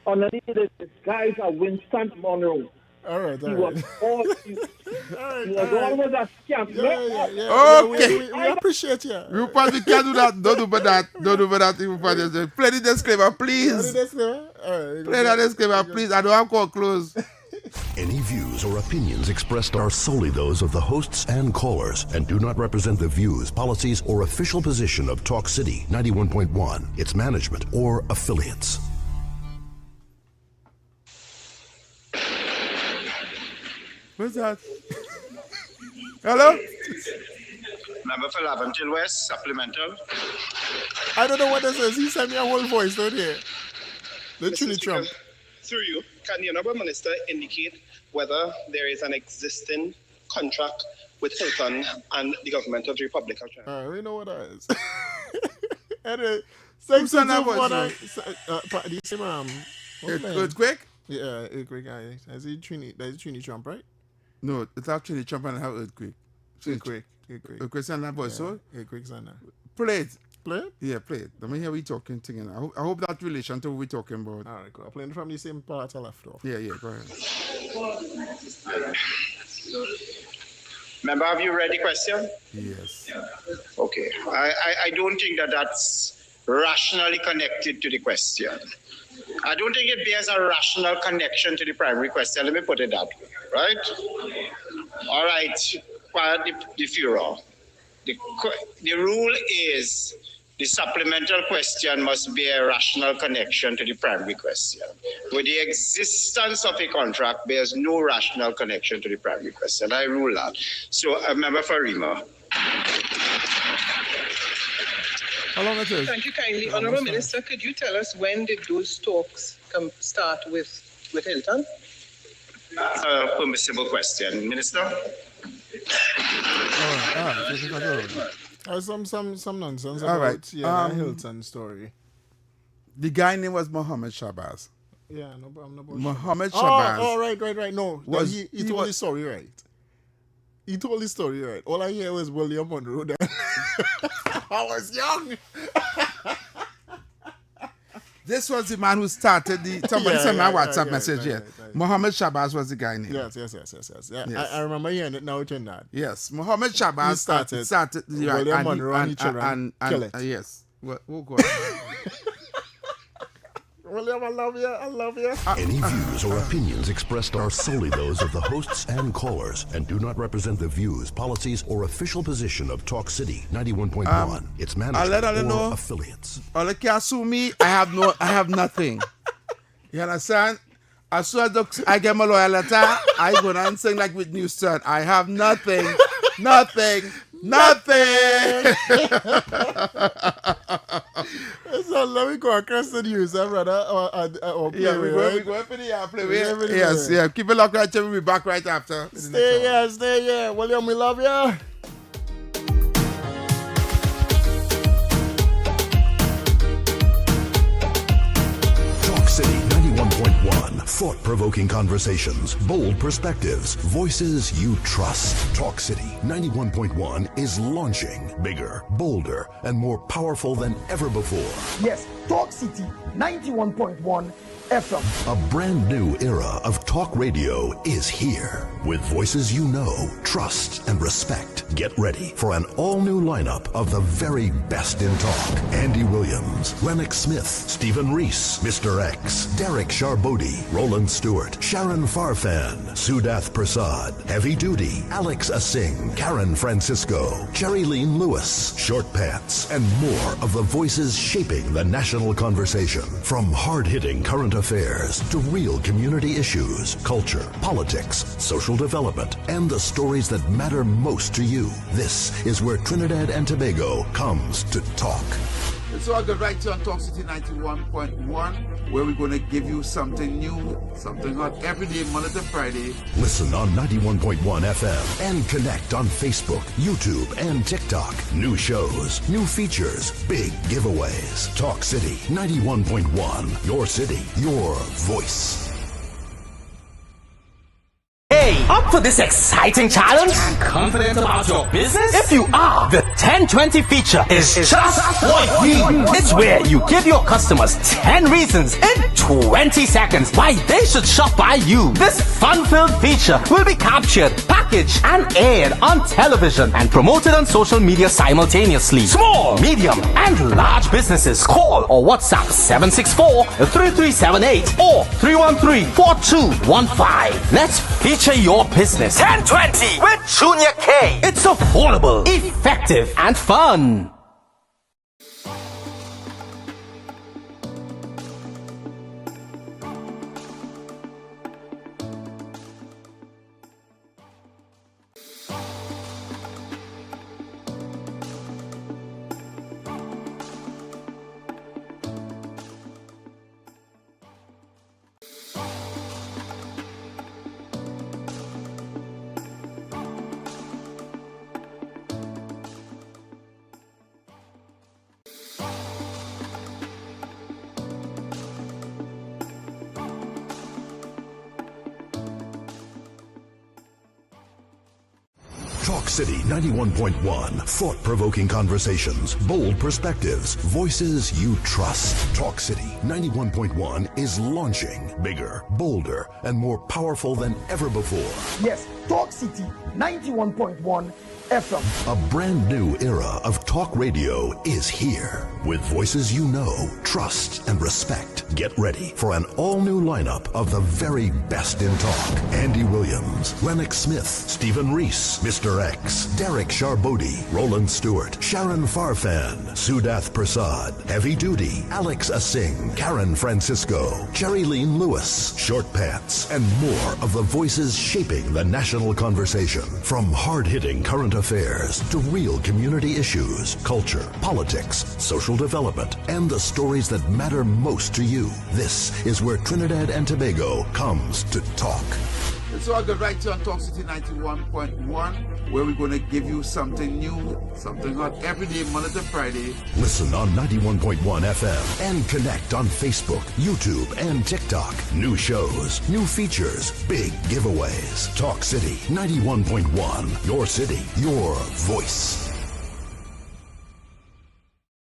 underneath the disguise of Winston Monroe. All right. He was always a scam. Okay. We appreciate you. Rupert, we can't do that. Don't do that. Rupert. Play the disclaimer, please. Play that disclaimer, please. I don't have call close. Any views or opinions expressed are solely those of the hosts and callers and do not represent the views, policies, or official position of Talk City 91.1, its management, or affiliates. What's that? Hello? Member for Laventille West, supplemental. I don't know what this is. He sent me a whole voice out here. Literally Trump. Through you, can the Honourable Minister indicate whether there is an existing contract with Hilton and the government of the Republic of Trinidad? We know what that is. Anyway, Who's on that voice, earthquake? Yeah, earthquake. Is it Trini Trump, right? No, it's actually Trump and have earthquake. Earthquake. Earthquake's on that voice, so? Earthquake's on that. Play it. Play it? Yeah, play it. Let me hear we talking thing. I hope that relation to what we're talking about. All right, cool. I'm playing from the same part I left off. Yeah, go ahead. Member, have you read the question? Yes. Okay. I don't think that's rationally connected to the question. I don't think it bears a rational connection to the primary question. Let me put it that way, right? All right, the Führer. The rule is the supplemental question must bear a rational connection to the primary question. With the existence of a contract bears no rational connection to the primary question. I rule that. So, Member Farima. How long it is? Thank you kindly. Honourable Minister, could you tell us when did those talks start with Hilton? That's a permissible question. Minister? Some nonsense All about right. Hilton story. The guy name was Mohammed Shabazz. Yeah, I'm not Mohammed sure. Shabazz. Oh, right. No, he told his story right. He told his story right. All I hear was William Monroe. I was young. This was the man who started the. Somebody sent me a WhatsApp message here. Right. Mohammed Shabazz was the guy name. Yes. Yeah, yes. I remember hearing it now, Trinidad. Yes, Mohammed Shabazz started William Monroe and children kill it. Yes. Oh God. William, I love you. Any views or opinions expressed are solely those of the hosts and callers and do not represent the views, policies, or official position of Talk City 91.1, its management or affiliates. All can sue me. I have nothing. You understand? As soon as I get my lawyer letter, I go and sing like with Houston. I have nothing. So let me go across the news, brother. We go for the play. Yes. Keep it locked right till we'll be back right after. Stay here. William, we love you. Talk City 91.1. Thought-provoking conversations, bold perspectives, voices you trust. Talk City 91.1 is launching bigger, bolder, and more powerful than ever before. Yes, Talk City 91.1 FM. A brand new era of talk radio is here. With voices you know, trust, and respect. Get ready for an all-new lineup of the very best in talk. Andy Williams, Lennox Smith, Stephen Reese, Mr. X, Derek Charbodi, Roland Stewart, Sharon Farfan, Sudath Prasad, Heavy Duty, Alex Asing, Karen Francisco, Cherry Lean Lewis, Short Pants, and more of the voices shaping the national national conversation. From hard-hitting current affairs to real community issues, culture, politics, social development, and the stories that matter most to you. This is where Trinidad and Tobago comes to talk. It's all good right here on Talk City 91.1, where we're going to give you something new, something hot every day, Monday to Friday. Listen on 91.1 FM and connect on Facebook, YouTube, and TikTok. New shows, new features, big giveaways. Talk City 91.1, your city, your voice. Hey, up for this exciting challenge? Confident about your business? If you are, the 1020 feature is just for you. It's where you give your customers 10 reasons in 20 seconds why they should shop by you. This fun-filled feature will be captured, packaged, and aired on television and promoted on social media simultaneously. Small, medium, and large businesses call or WhatsApp 764-3378 or 313-4215. Let's feature your business. 1020 with Junior K. It's affordable, effective, and fun. Talk City 91.1, thought-provoking conversations, bold perspectives, voices you trust. Talk City 91.1 is launching bigger, bolder, and more powerful than ever before. Yes, Talk City 91.1 FM. A brand new era of talk radio is here. With voices you know, trust, and respect. Get ready for an all-new lineup of the very best in talk. Andy Williams, Lennox Smith, Stephen Reese, Mr. X, Derek Charbodi, Roland Stewart, Sharon Farfan, Sudath Prasad, Heavy Duty, Alex Asing, Karen Francisco, Cherry Lean Lewis, Short Pants, and more of the voices shaping the national conversation. From hard-hitting current affairs to real community issues, culture, politics, social development, and the stories that matter most to you. This is where Trinidad and Tobago comes to talk. It's all good right here on Talk City 91.1, where we're going to give you something new, something hot every day, Monday to Friday. Listen on 91.1 FM and connect on Facebook, YouTube, and TikTok. New shows, new features, big giveaways. Talk City 91.1, your city, your voice.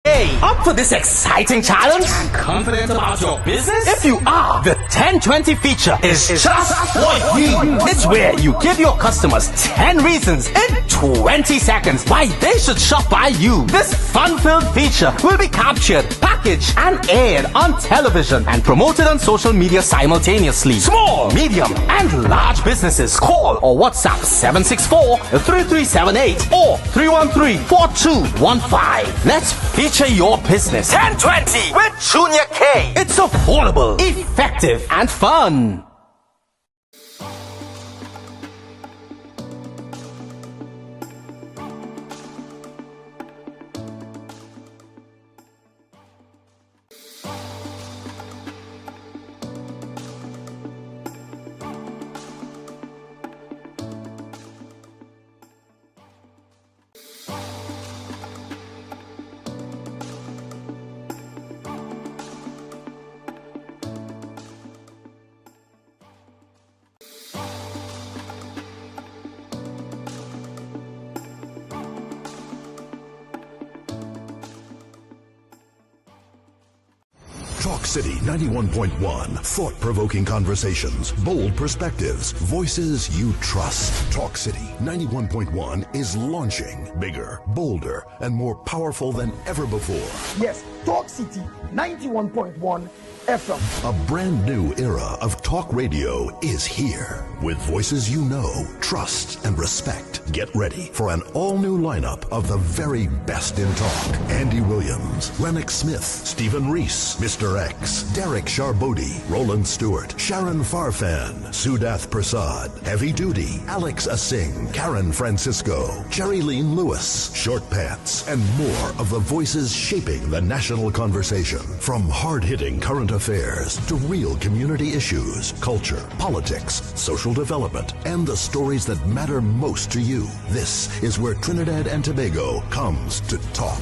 Hey, up for this exciting challenge? Confident about your business? If you are, the 1020 feature is just for you. It's where you give your customers 10 reasons in 20 seconds why they should shop by you. This fun-filled feature will be captured, packaged, and aired on television and promoted on social media simultaneously. Small, medium, and large businesses call or WhatsApp 764-3378 or 313-4215. Let's feature your business. 1020 with Junior K. It's affordable, effective, and fun. Talk City 91.1, thought-provoking conversations, bold perspectives, voices you trust. Talk City 91.1 is launching bigger, bolder, and more powerful than ever before. Yes, Talk City 91.1 FM. A brand new era of talk radio is here. With voices you know, trust, and respect. Get ready for an all-new lineup of the very best in talk. Andy Williams, Lennox Smith, Stephen Reese, Mr. X, Derek Charbodi, Roland Stewart, Sharon Farfan, Sudath Prasad, Heavy Duty, Alex Asing, Karen Francisco, Jerry Lean Lewis, Short Pants, and more of the voices shaping the national conversation. From hard-hitting current affairs to real community issues, culture, politics, social development, and the stories that matter most to you. This is where Trinidad and Tobago comes to talk.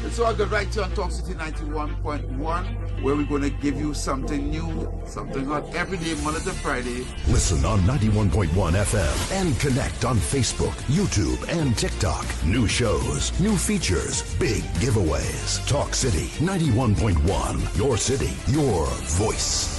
So I got right here on Talk City 91.1, where we're going to give you something new, something hot every day, Monday to Friday. Listen on 91.1 FM and connect on Facebook, YouTube, and TikTok. New shows, new features, big giveaways. Talk City 91.1, your city, your voice.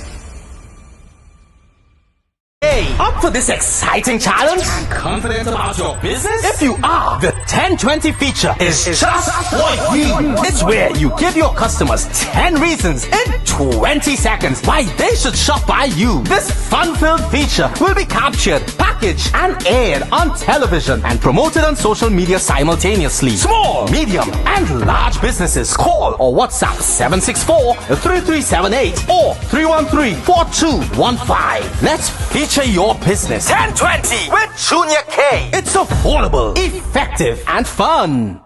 Hey, up for this exciting challenge? Confident about your business? If you are, the 1020 feature is just what you need. It's where you give your customers 10 reasons in 20 seconds why they should shop by you. This fun-filled feature will be captured, packaged, and aired on television and promoted on social media simultaneously. Small, medium, and large businesses call or WhatsApp 764-3378 or 313-4215. Let's feature your business 1020 with Junior K. It's affordable, effective, and fun.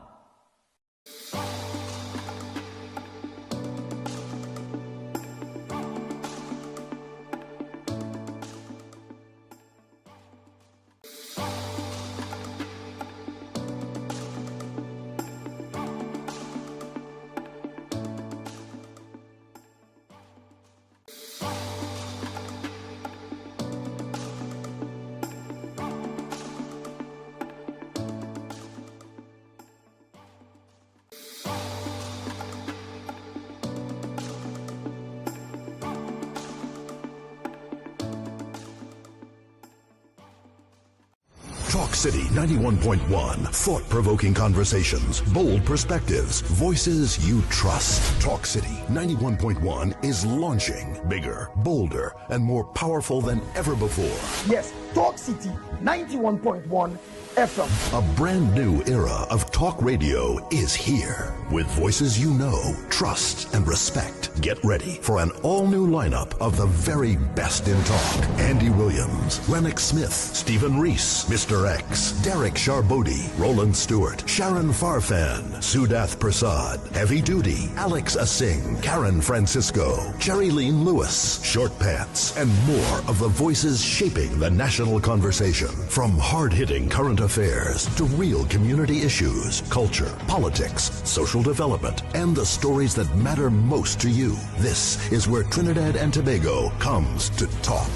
Talk City 91.1. Thought-provoking conversations, bold perspectives, voices you trust. Talk City 91.1 is launching bigger, bolder, and more powerful than ever before. Yes, Talk City 91.1 FM. A brand new era of talk radio is here. With voices you know, trust, and respect. Get ready for an all-new lineup of the very best in talk. Andy Williams, Lennox Smith, Stephen Reese, Mr. X, Derek Charbodi, Roland Stewart, Sharon Farfan, Sudath Prasad, Heavy Duty, Alex Asing, Karen Francisco, Jerry Lean Lewis, Short Pants, and more of the voices shaping the national conversation. From hard-hitting current affairs to real community issues, culture, politics, social development, and the stories that matter most to you. This is where Trinidad and Tobago comes to talk.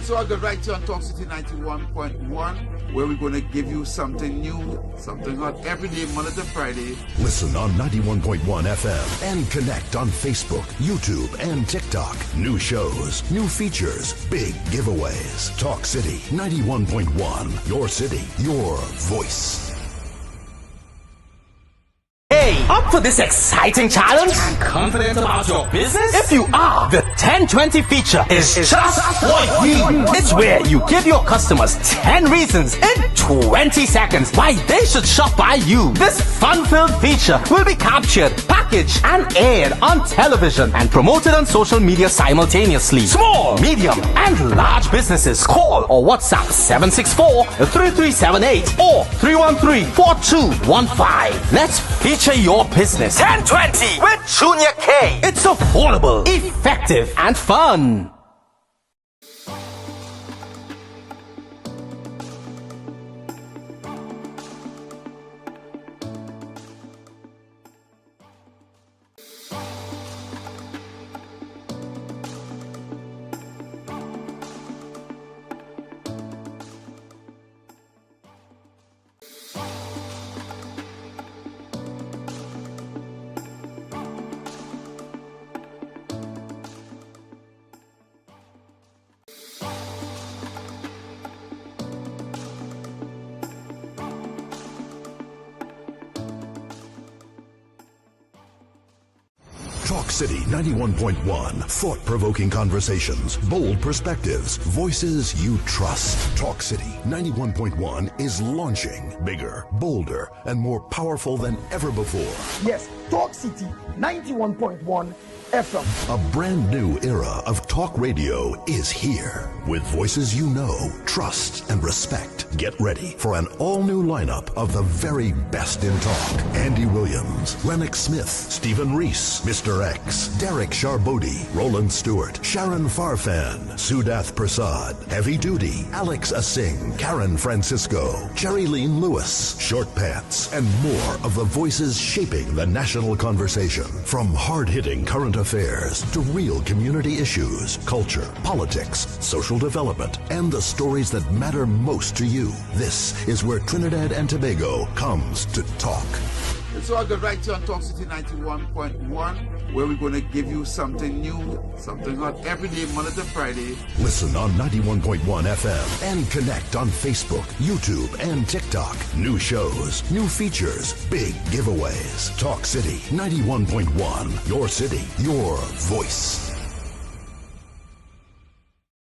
So I got right here on Talk City 91.1, where we're going to give you something new, something hot every day, Monday to Friday. Listen on 91.1 FM and connect on Facebook, YouTube, and TikTok. New shows, new features, big giveaways. Talk City 91.1, your city, your voice. Hey, up for this exciting challenge? Confident about your business? If you are, the 1020 feature is just what you need. It's where you give your customers 10 reasons in 20 seconds why they should shop by you. This fun-filled feature will be captured, packaged, and aired on television and promoted on social media simultaneously. Small, medium, and large businesses call or WhatsApp 764-3378 or 313-4215. Let's feature your business 1020 with Junior K. It's affordable, effective, and fun. Talk City 91.1. Thought-provoking conversations, bold perspectives, voices you trust. Talk City 91.1 is launching bigger, bolder, and more powerful than ever before. Yes, Talk City 91.1 FM. A brand new era of talk radio is here. With voices you know, trust, and respect. Get ready for an all-new lineup of the very best in talk. Andy Williams, Lennox Smith, Stephen Reese, Mr. X, Derek Charbodi, Roland Stewart, Sharon Farfan, Sudath Prasad, Heavy Duty, Alex Asing, Karen Francisco, Cherry Lean Lewis, Short Pants, and more of the voices shaping the national conversation. From hard-hitting current affairs to real community issues, culture, politics, social development, and the stories that matter most to you. This is where Trinidad and Tobago comes to talk. It's all good right here on Talk City 91.1, where we're going to give you something new, something hot every day, Monday to Friday. Listen on 91.1 FM and connect on Facebook, YouTube, and TikTok. New shows, new features, big giveaways. Talk City 91.1. Your city, your voice.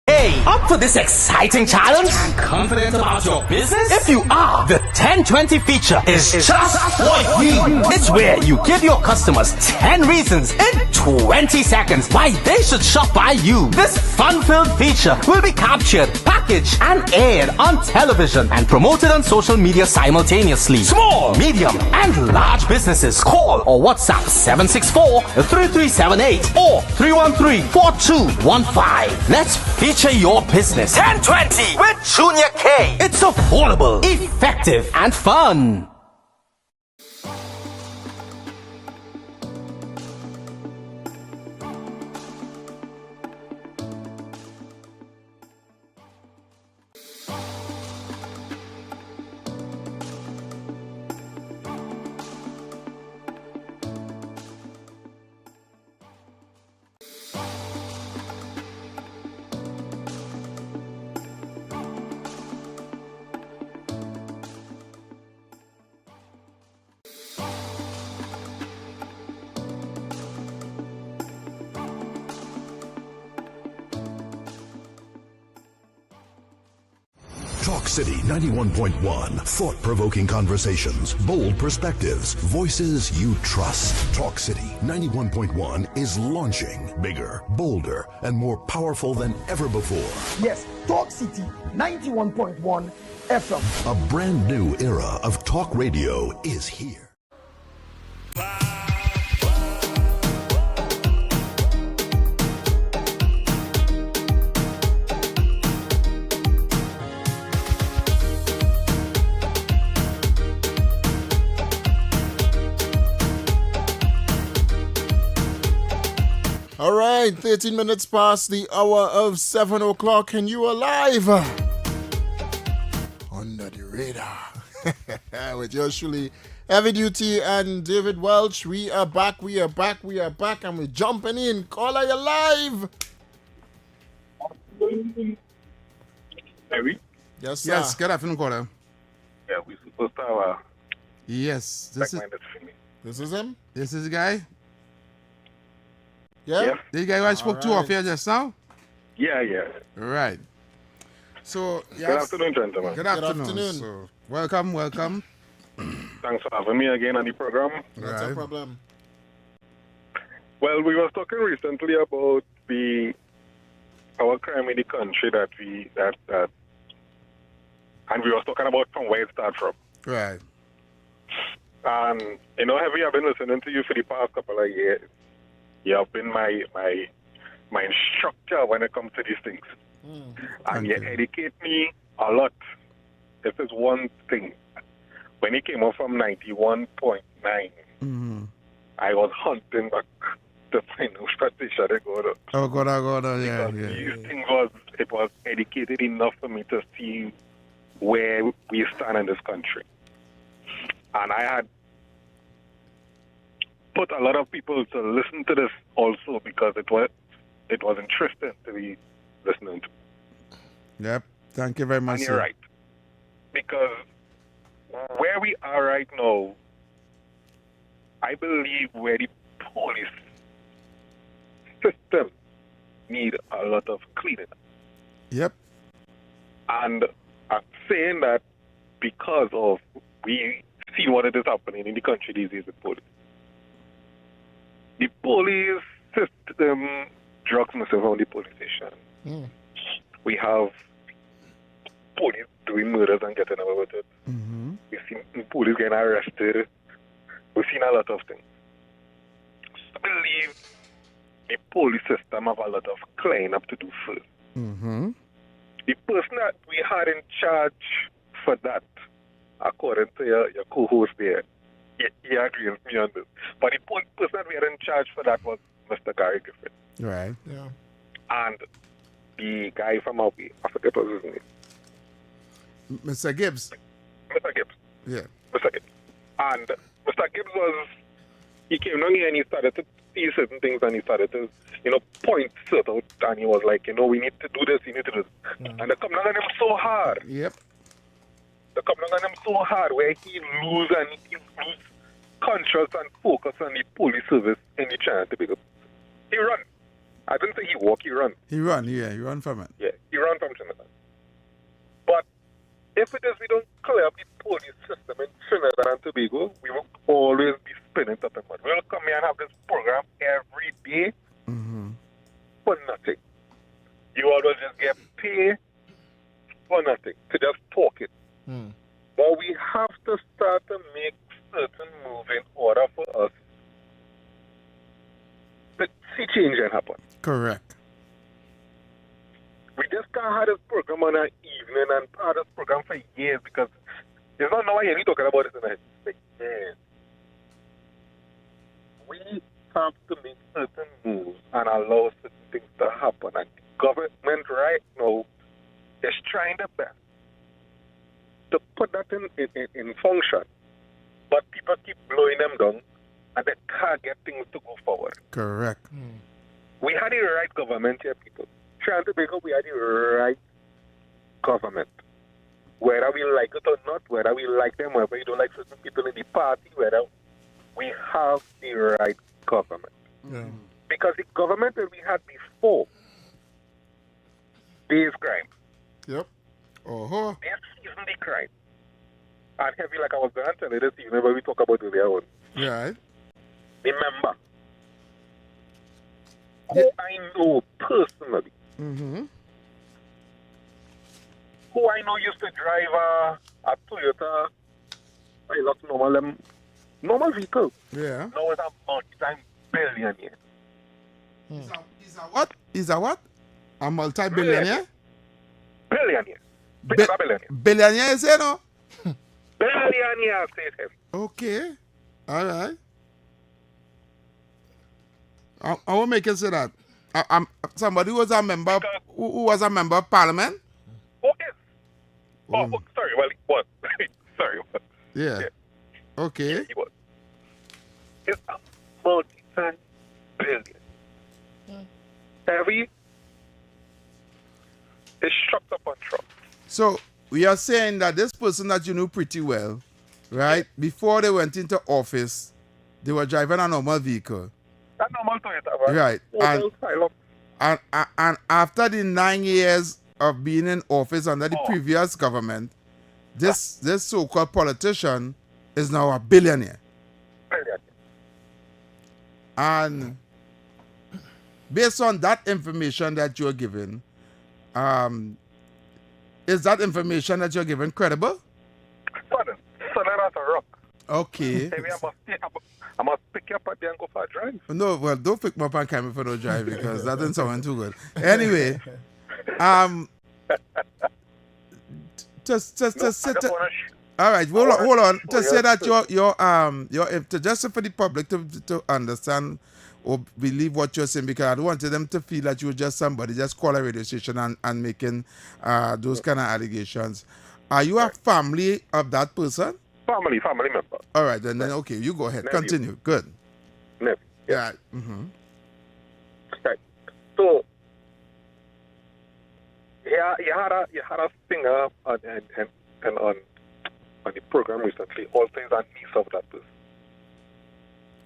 Hey, up for this exciting challenge? Confident about your business? If you are, the 1020 feature is just what we need. It's where you give your customers 10 reasons in 20 seconds why they should shop by you. This fun-filled feature will be captured, packaged, and aired on television and promoted on social media simultaneously. Small, medium, and large businesses call or WhatsApp 764-3378 or 313-4215. Let's feature your business. 1020 with Junior K. It's affordable, effective, and fun. Talk City 91.1. Thought-provoking conversations, bold perspectives, voices you trust. Talk City 91.1 is launching bigger, bolder, and more powerful than ever before. Yes, Talk City 91.1 FM. A brand new era of talk radio is here. All right, 13 minutes past the hour of 7 o'clock, and you are live under the radar with yours truly, Heavy Duty and David Welch. We are back, and we're jumping in. Caller, you're live. Harry? Yes, sir. Yes, good afternoon, caller. Yeah, we supposed to have Yes, this is him? This is the guy? Yeah? The guy who I spoke to off here just now? Yeah. Right. So, Good afternoon, gentlemen. Good afternoon. So, welcome. Thanks for having me again on the program. That's a problem. Well, we were talking recently about our crime in the country and we were talking about from where it started from. Right. And Heavy, I've been listening to you for the past couple of years. You have been my instructor when it comes to these things. And you educate me a lot. This is one thing. When he came up from 91.9, I was hunting back to find out strategy to go to. Oh, God, yeah. These things it was educated enough for me to see where we stand in this country. And I had put a lot of people to listen to this also because it was interesting to be listening to. Yep. Thank you very much. And you're right. Because where we are right now, I believe where the police system need a lot of cleaning up. Yep. And I'm saying that because of we see what it is happening in the country these days with police. The police system drugs themselves on the police station. We have police doing murders and getting away with it. We've seen police getting arrested. We've seen a lot of things. I believe the police system have a lot of cleaning up to do first. The person that we had in charge for that, according to your co-host there, he agrees with me on this. But the person that we had in charge for that was Mr. Gary Griffin. Right. Yeah. And the guy from Hawaii, I forget what his name. Mr. Gibbs. Mr. Gibbs. Yeah. Mr. Gibbs. And Mr. Gibbs he came down here and he started to see certain things and he started to, point certain out and he was like, we need to do this, we need to do this. And they come down on him so hard. Yep. They come down on him so hard where he lose conscious and focus on the police service in the Trinidad and Tobago. He run. I didn't say he walk, he run. He run from it. Yeah, he run from Trinidad. But if it is we don't clear up the police system in Trinidad and Tobago, we will always be spinning top and mud. We'll come here and have this program every day for nothing. You always just get paid for nothing, to just talk it. But we have to start to make certain moves in order for us to see change and happen. Correct. We just can't have this program on an evening and have this program for years because it's not now you're talking about it in a years. We have to make certain moves and allow certain things to happen. And the government right now is trying their best to put that in function. But people keep blowing them down and they can't get things to go forward. Correct. We had the right government here, people. Trinidad and Tobago, we had the right government. Whether we like it or not, whether we like them, whether we don't like certain people in the party, whether we have the right government. Because the government that we had before, there is crime. Yep. They season the crime. And heavy, like I was going to tell you this evening, when we talk about their own. Right. Remember, who I know personally, who I know used to drive a Toyota, I lost normal vehicle. Yeah. Now it's a multi-billionaire. Is a what? A multi-billionaire? Billionaire. Billionaire, you say no? Billionaire, say him. Okay. All right. I will make you say that. Somebody who was a member, who was a member of parliament? Okay. Oh, sorry. Well, he was. Sorry. Yeah. Okay. Yeah, he was. It's a multi-billion. Heavy is shocked up on truck. So we are saying that this person that you know pretty well, right? Before they went into office, they were driving a normal vehicle. A normal Toyota, right? And after the 9 years of being in office under the previous government, this so-called politician is now a billionaire. And based on that information that you're giving, is that information that you're giving credible? Son, that's a rock. Okay. I must pick you up at the and go for a drive. No, well, don't pick me up and carry me for no drive because that doesn't sound too good. Anyway, just sit. All right, hold on. To say that your just for the public to understand or believe what you're saying, because I don't want them to feel that you're just somebody just call a radio station and making those kind of allegations. Are you a family of that person? Family member. All right, then okay, you go ahead. Nephew. Continue. Good. Nephew. Yeah. Right. So, you had a singer on the program recently. All things are niece of that person.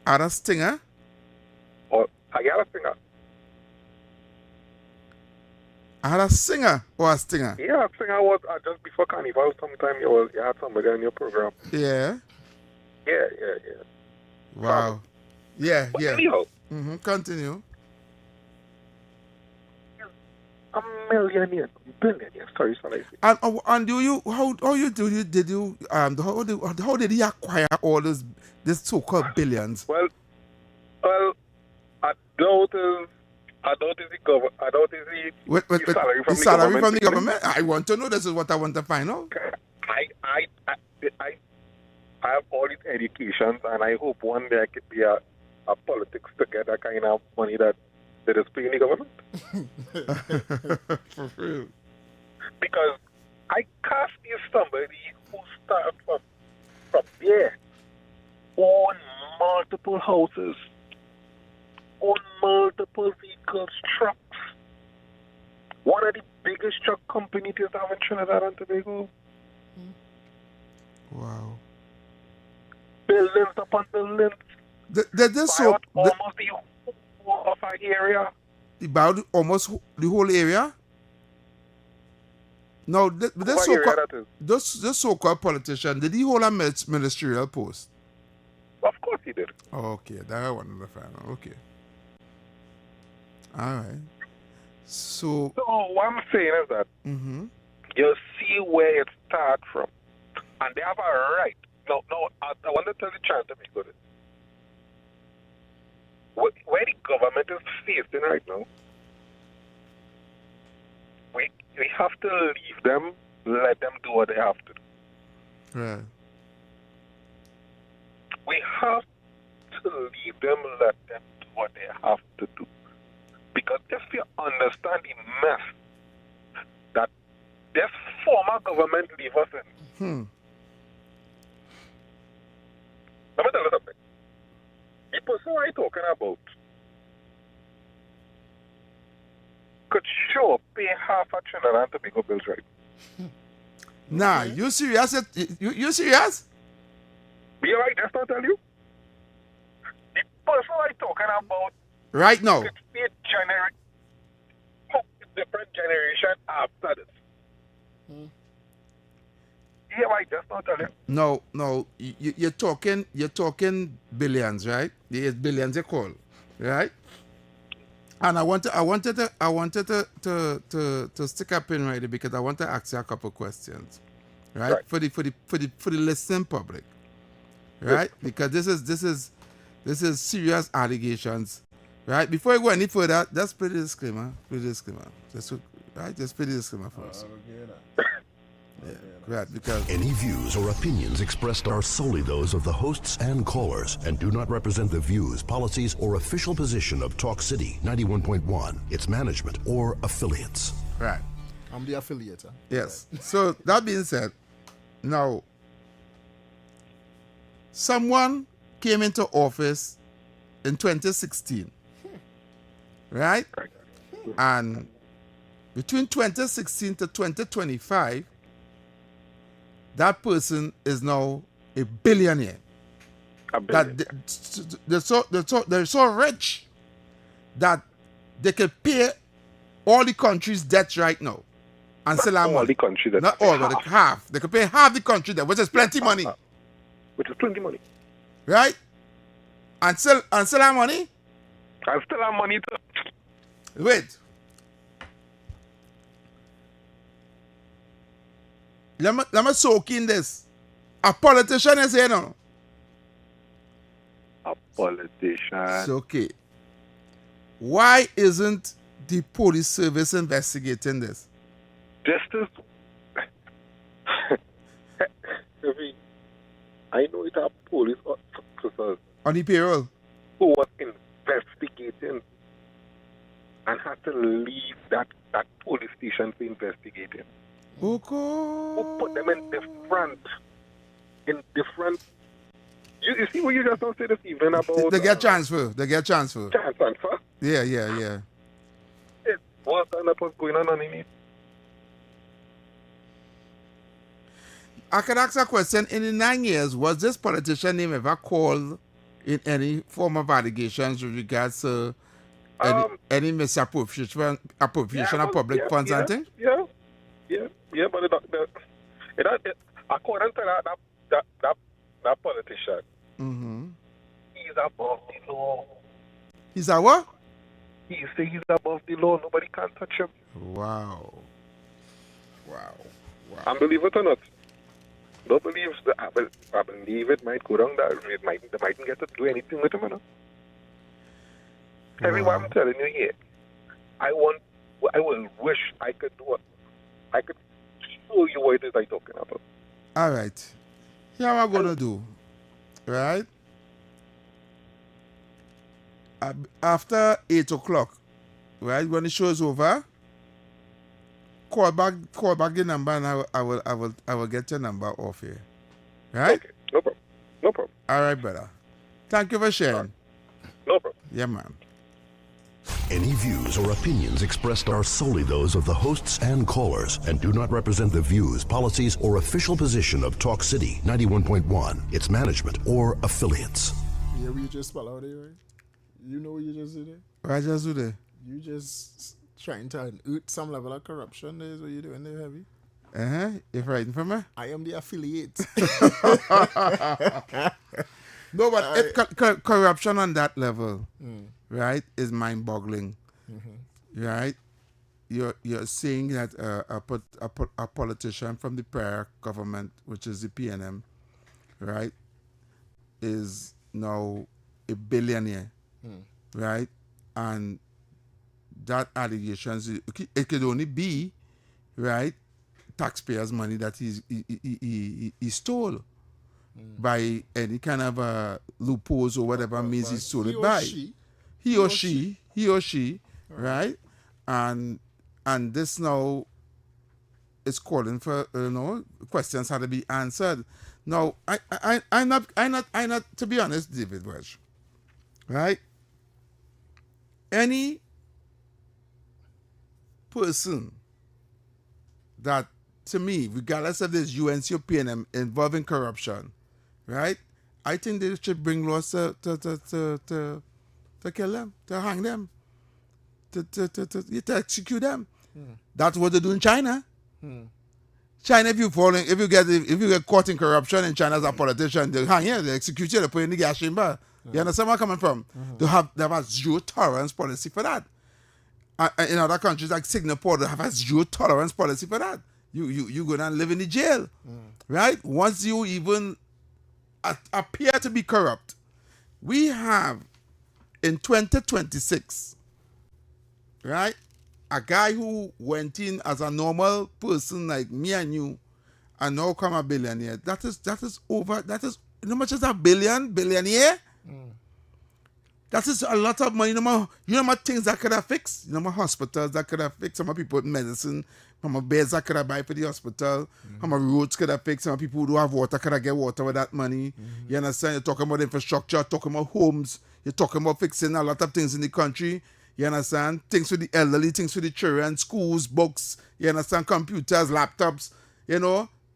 Had a stinger? Or you had a singer. I had a singer or a stinger? Yeah, singer was just before Carnival sometime you had somebody on your program. Yeah. Yeah. Wow. Yeah. Anyhow. Continue. A millionaire, billionaire. Sorry. And do you how did he acquire all this so-called billions? Well, I doubt is the government. I doubt is the salary from the government. I want to know. This is what I want to find out. I have all these educations, and I hope one day I could be a politics to get that kind of money that is paying the government. For real. Because I can't see somebody who started from there, own multiple houses, own multiple vehicles, trucks. One of the biggest truck companies is in Trinidad and Tobago. Wow. Buildings upon buildings. Almost the whole of our area. About almost the whole area? Now, this so-called politician, did he hold a ministerial post? Of course he did. Oh, okay, that I wanted to find out. Okay. All right. So what I'm saying is that you see where it starts from. And they have a right. No, I want to tell the chance to make good. Where the government is facing right now, we have to leave them, let them do what they have to do. Right. We have to leave them, let them do what they have to do. Because if you understand the mess that this former government leave us in, let me tell you something. The person I'm talking about could sure pay half a Trinidad and Tobago bills right. Nah, you serious? You serious? Be alright, that's not tell you. The person I'm talking about right now could be different generation after this. Yeah, right, that's not tell you. No, you're talking billions, right? There's billions you call, right? And I wanted to stick up in right there because I want to ask you a couple questions, right? For the listening public, right? Because this is serious allegations, right? Before I go any further, just play the disclaimer. Just play the disclaimer first. Yeah, right, because any views or opinions expressed are solely those of the hosts and callers and do not represent the views, policies, or official position of Talk City 91.1, its management, or affiliates. Right. I'm the affiliate. Yes. So that being said, now someone came into office in 2016, right? And between 2016 to 2025, that person is now a billionaire. They're so rich that they can pay all the country's debts right now and still have money. All the country debt. Not all, but half. They can pay half the country debt, which is plenty money. Right? And still have money? I still have money too. Wait. Let me soak in this. A politician is here now. A politician. It's okay. Why isn't the police service investigating this? Justice. I know it's a police officer on the payroll who was investigating and had to leave that police station to investigate him. Okay. Who put them in different. You see what you just now said this evening about. They get transfer. Transfer. Yeah. It was what's going on underneath. I could ask a question. In the 9 years, was this politician name ever called in any form of allegations with regards to any misappropriation of public funds and things? Yeah, but according to that politician, he's above the law. He's a what? He's above the law. Nobody can touch him. Wow. And believe it or not, don't believe that. I believe it might go down that way. They mightn't get to do anything with him, you know. Everyone, I'm telling you here, I will wish I could do it. I could show you what it is I'm talking about. All right. Here what I'm going to do, right? After 8 o'clock, right, when the show is over, call back the number and I will get your number off here. Right? Okay, no problem. All right, brother. Thank you for sharing. No problem. Yeah, man. Any views or opinions expressed are solely those of the hosts and callers and do not represent the views, policies, or official position of Talk City 91.1, its management, or affiliates. Yeah, we just spell out there, right? You know what you just did there? What I just do there? You just trying to unearth some level of corruption. That is what you're doing there, heavy. You're writing for me? I am the affiliate. No, but if corruption on that level, right, is mind-boggling, right? You're saying that a politician from the prior government, which is the PNM, right, is now a billionaire, right? And that allegations, it could only be, right, taxpayers' money that he stole by any kind of loopholes or whatever means he stole it by. He or she, right? And this now is calling for questions had to be answered. Now I'm not to be honest, David Welch, right? Any person that, to me, regardless of this UNC or PNM involving corruption, right? I think they should bring laws to kill them, to hang them, to execute them. That's what they do in China. China, if you get caught in corruption in China as a politician, they hang you, they execute you, they put you in the gas chamber. You understand where I'm coming from? They have a zero tolerance policy for that. In other countries like Singapore, they have a zero tolerance policy for that. You go down and live in the jail, right? Once you even appear to be corrupt. We have in 2026, right, a guy who went in as a normal person like me and you and now come a billionaire. That is you know how much is a billionaire? That is a lot of money. You know how much things that could have fixed? You know how much hospitals that could have fixed? Some people with medicine, how much beds that could have buy for the hospital, how much roads could have fixed, some people who don't have water could have get water with that money. You understand? You're talking about infrastructure, you're talking about homes, you're talking about fixing a lot of things in the country. You understand? Things for the elderly, things for the children, schools, books, you understand? Computers, laptops,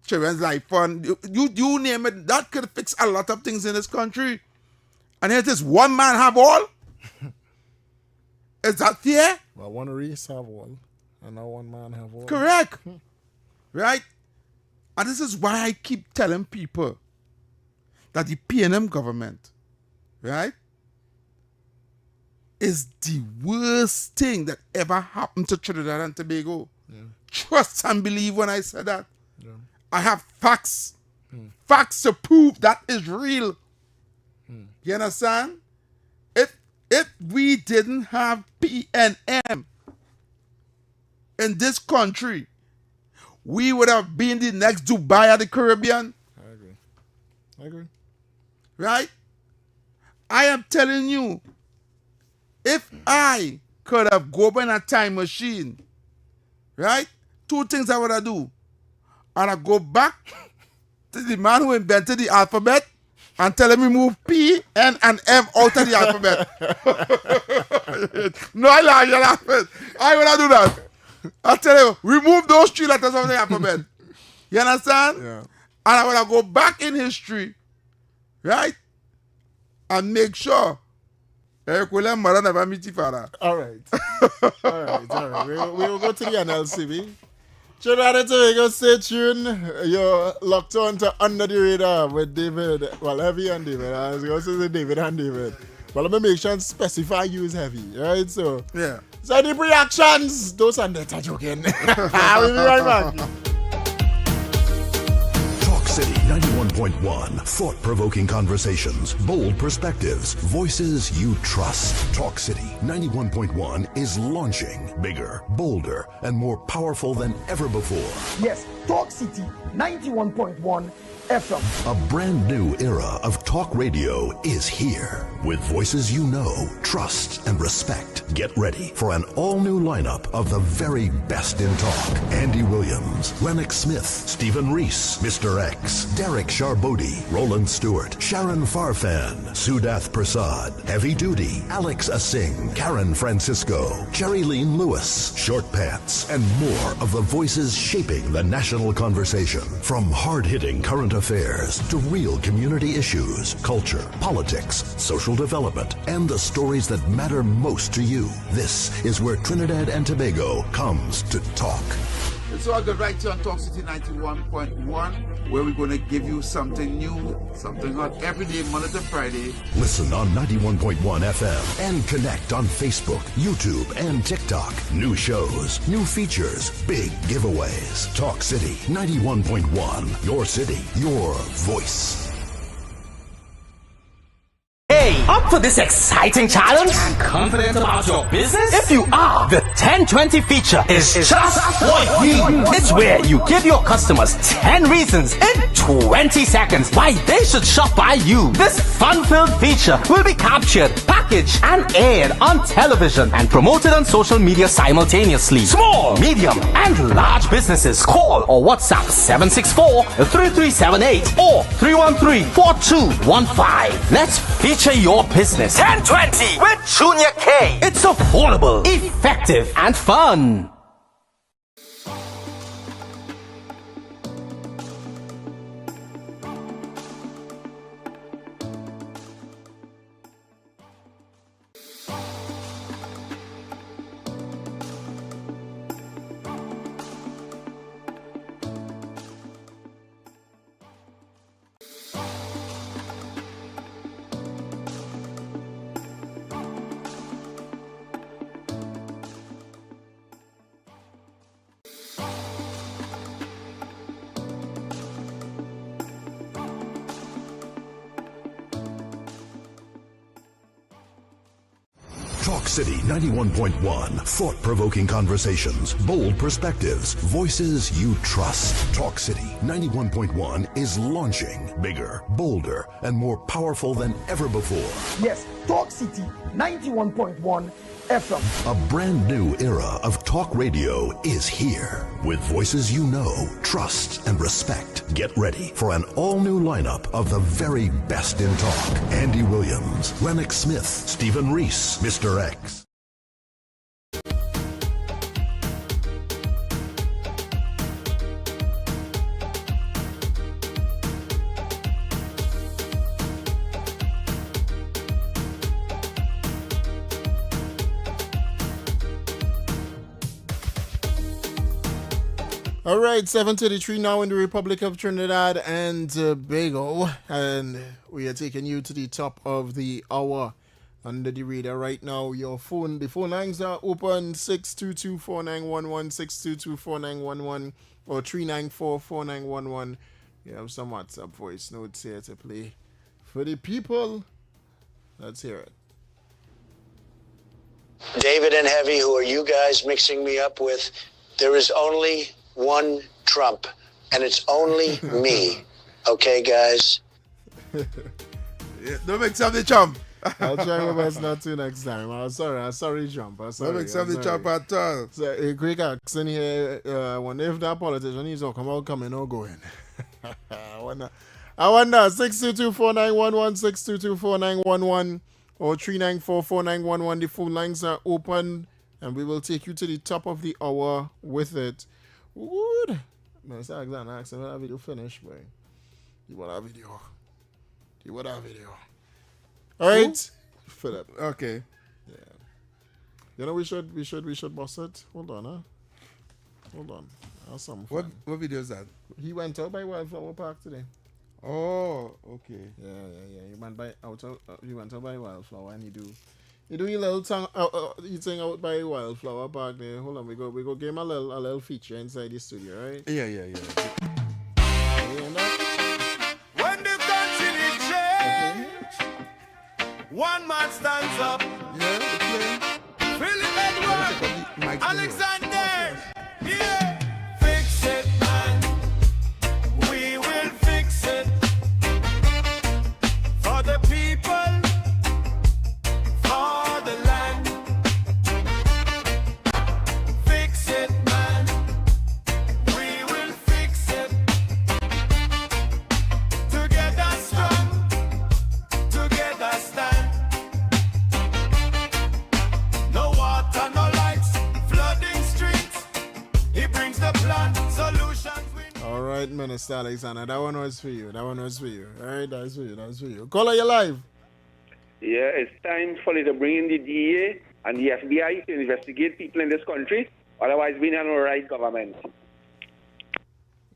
children's life fund. You name it, that could fix a lot of things in this country. And here it is, one man have all? Is that fair? Well, one race have all, and now one man have all. Correct. Right? And this is why I keep telling people that the PNM government, right, is the worst thing that ever happened to Trinidad and Tobago. Yeah. Trust and believe when I said that. Yeah. I have facts. Facts to prove that is real. You understand? If we didn't have PNM in this country, we would have been the next Dubai of the Caribbean. I agree. Right? I am telling you, if I could have gone in a time machine, right? Two things I would have do. I'd go back to the man who invented the alphabet and tell him to move P, N, and M out of the alphabet. No, you're laughing. I would have do that. I tell you, remove those 3 letters of the alphabet. You understand? Yeah. And I would have go back in history, right? And make sure All right. We'll go to the NLCB. Trinidad and Tobago, stay tuned. You're locked on to Under the Radar with David. Well, Heavy and David. I was going to say David and David. Well, let me make sure and specify you as Heavy. Right? So, yeah. So the reactions. Those are not joking. We'll be right back. Talk City 91.1. Thought-provoking conversations, bold perspectives, voices you trust. Talk City 91.1 is launching bigger, bolder, and more powerful than ever before. Yes, Talk City 91.1 FM. A brand new era of talk radio is here. With voices you know, trust, and respect. Get ready for an all-new lineup of the very best in talk. Andy Williams, Lennox Smith, Stephen Reese, Mr. X, Derek Charbodi, Roland Stewart, Sharon Farfan, Sudath Prasad, Heavy Duty, Alex Asing, Karen Francisco, Jerry Lean Lewis, Short Pants, and more of the voices shaping the national conversation. From hard-hitting current affairs to real community issues, culture, politics, social development, and the stories that matter most to you. This is where Trinidad and Tobago comes to talk. It's all good right here on Talk City 91.1, where we're going to give you something new, something hot every day, Monday to Friday. Listen on 91.1 FM and connect on Facebook, YouTube, and TikTok. New shows, new features, big giveaways. Talk City 91.1. Your city, your voice. Hey, up for this exciting challenge? Confident about your business? If you are, the 1020 feature is just for you. It's where you give your customers 10 reasons in 20 seconds why they should shop by you. This fun-filled feature will be captured, packaged, and aired on television and promoted on social media simultaneously. Small, medium, and large businesses call or WhatsApp 764-3378 or 313-4215. Let's feature your business. 1020 with Junior K. It's affordable, effective, and fun. Talk City 91.1. Thought-provoking conversations, bold perspectives, voices you trust. Talk City 91.1 is launching bigger, bolder, and more powerful than ever before. Yes, Talk City 91.1 FM. A brand new era of talk radio is here. With voices you know, trust, and respect. Get ready for an all-new lineup of the very best in talk. Andy Williams, Lennox Smith, Stephen Reese, Mr. X. All right, 7:33 now in the Republic of Trinidad and Tobago, and we are taking you to the top of the hour under the radar right now. The phone lines are open 622-4911, 622-4911, or 394-4911. We have some WhatsApp voice notes here to play for the people. Let's hear it. David and Heavy, who are you guys mixing me up with? There is only one Trump, and it's only me. Okay, guys? Yeah, don't make some the Trump. I'll try my best not to next time. I'm sorry, Trump. Don't make some the Trump at all. So, a quick accent here. I wonder if that politician is coming or going. I wonder. 622-4911, 622-4911, or 394-4911. The phone lines are open, and we will take you to the top of the hour with it. Wood. Man, it's Alexander asking when that video finish, boy. You want that video? All right. Philip. Okay. Yeah. You know, we should boss it. Hold on, huh? Hold on. That's some fun. What video is that? He went out by Wildflower Park today. Oh, okay. Yeah. He went out by Wildflower and he do your little thing out by Wildflower Park there. Hold on, we go give him a little feature inside the studio, right? Yeah. You hear that? When the country change, one man stands up. Philip Edward, Alexander, yeah. Fix it, man. We will fix it for the people, for the land. Fix it, man. We will fix it. Together strong, together stand. No water, no lights, flooding streets. He brings the plan, solutions. All right, Minister Alexander, that one was for you. All right, that's for you. Caller, you live. Yeah, it's time for you to bring in the DA and the FBI to investigate people in this country. Otherwise, we don't have a right government.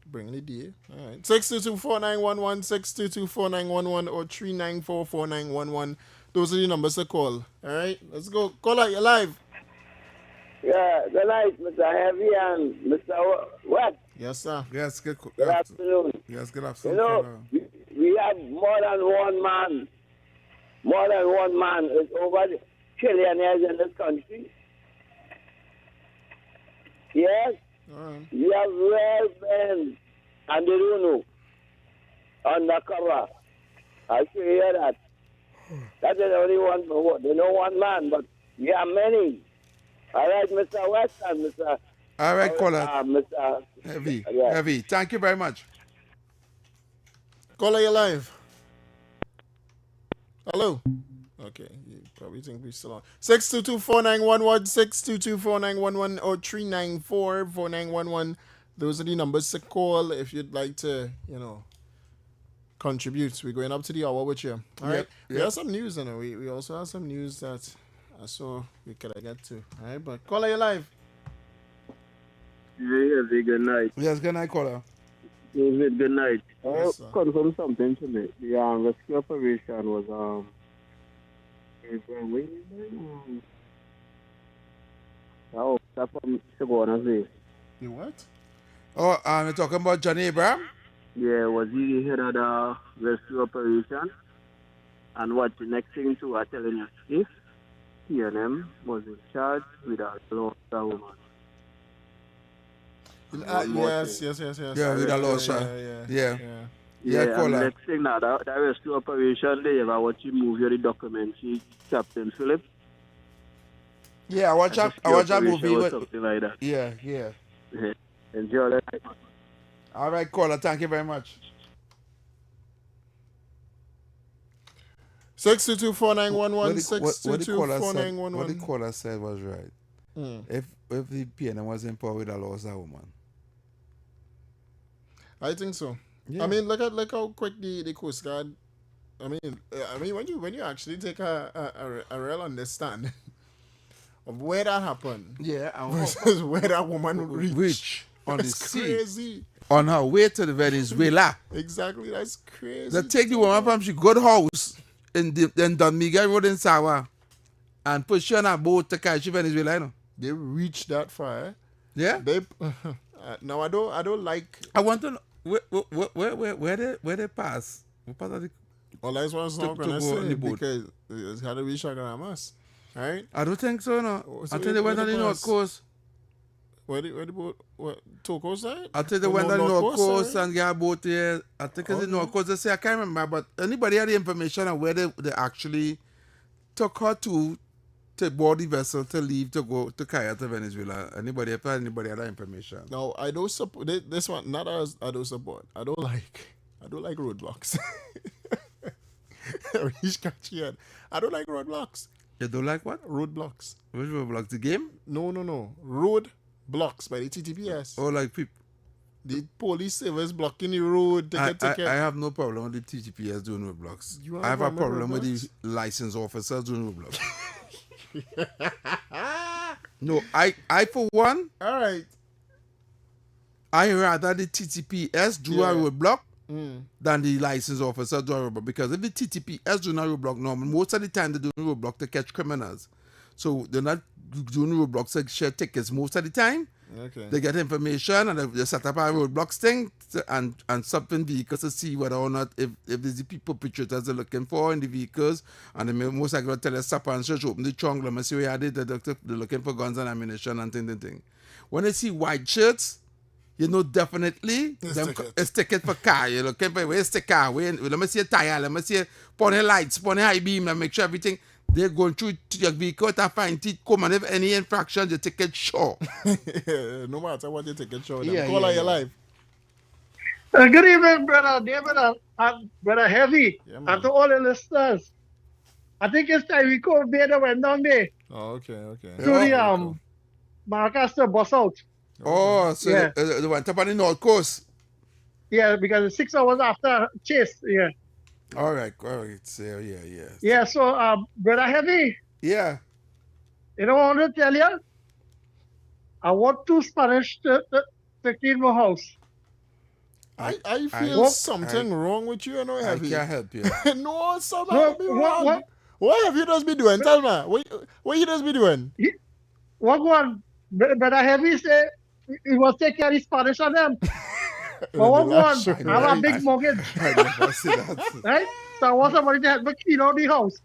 Bring the DA. All right. 622-4911, 622-4911, or 394-4911. Those are the numbers to call. All right, let's go. Caller, you live. Yeah, good night, Mr. Heavy and Mr. What? Yes, sir. Yes, good afternoon. Yes, good You afternoon. know, we have more than one man. More than one man is over the trillionaires in this country. Yes? We have real men, and they don't know. Undercover. I should hear that. That is only one, they know one man, but we have many. All right, Mr. West and Mr. All right, caller. Mr. Heavy. Yeah. Heavy. Thank you very much. Caller, you live. Hello. Okay, you probably think we're still on. 622-4911, 622-4911, or 394-4911. Those are the numbers to call if you'd like to, contribute. We're going up to the hour with you. All right. We have some news, we also have some news that I saw we could get to. All right, but caller, you live. Yeah, good night. Yes, good night, caller. David, good night. Yes, I'll confirm something to me. The rescue operation was that's what Mr. Gordon say. You what? Oh, you're talking about Johnny Abraham? Yeah, was he the head of the rescue operation? And what the next thing to are telling us if TNM was in charge without law woman. Yes. Yeah, with a lawyer. Yeah, and caller. next thing now, that rescue operation, they ever watch you move your documentary, Captain Philip? Yeah, I watch that movie. Or something like that. Yeah. Enjoy that. All right, caller. Thank you very much. 622-4911, What the 622-4911. caller said was right. If the PNM was in power with a law as a woman. I think so. Yeah. I mean, look how quick the Coast Guard. I mean, when you actually take a real understanding of where that happened, versus where that woman reached on the that's sea, crazy. On her way to the Venezuela. Exactly, that's crazy. They take the woman from she good house in Don Miguel Road in Sawa and put she on a boat to carry she Venezuela. You know? They reached that far. Eh? Yeah. They now I don't like. I want to know where they pass. What part of the? Well, that's what I was not gonna say because it's had to be Shagaramas, right? I don't think so. No, I think they went on the North Coast. Where the boat? What Toko side? I think they went on the North Coast and got a boat there. I think it's the North Coast. They say I can't remember, but anybody had the information on where they actually took her to board the vessel to leave to go to carry to Venezuela. Anybody had that information? No, I don't support this one. Not as I don't support. I don't like roadblocks. I don't like roadblocks. You don't like what? Roadblocks. Which roadblocks? The game? No. Road blocks by the TTPS. Oh, like people. The police service blocking the road. I Ticket. have no problem with the TTPS doing roadblocks. I have a problem with the license officers doing roadblocks. No, I for one. All right. I rather the TTPS do a roadblock than the license officer do a roadblock. Because if the TTPS do a roadblock, most of the time they do a roadblock to catch criminals. So they're not doing roadblocks to share tickets most of the time. Okay. They get information and they set up a roadblocks thing and something vehicles to see whether or not if there's the people perpetrators they're looking for in the vehicles, and they may most likely tell us stop and search, open the trunk, let me see where they're looking for guns and ammunition and thing. When they see white shirts, you know definitely it's ticket for car. You're looking for where's the car? Let me see a tire, let me see pon lights, pon high beam, and make sure everything. They're going through your vehicle to find it, come and if any infraction, the ticket show. No matter what the ticket show. Call on your live. Good evening, Brother David and Brother Heavy, and to all the listeners. I think it's time we go there went down there. Oh, okay. To the Marcus bus out. Oh, so they went up on the North Coast. Yeah, because it's 6 hours after chase. Yeah. All right. So, yeah. Yeah, so, Brother Heavy. Yeah. You know what I want to tell you? I want 2 Spanish to clean my house. I feel something wrong with you, Heavy. I can't help you. No, something wrong. What have you just been doing? Tell me. What you just been doing? What one? Brother Heavy say he was taking care of Spanish on them. What one? I have a big mortgage. I never see that. Right? So I want somebody to help me clean out the house.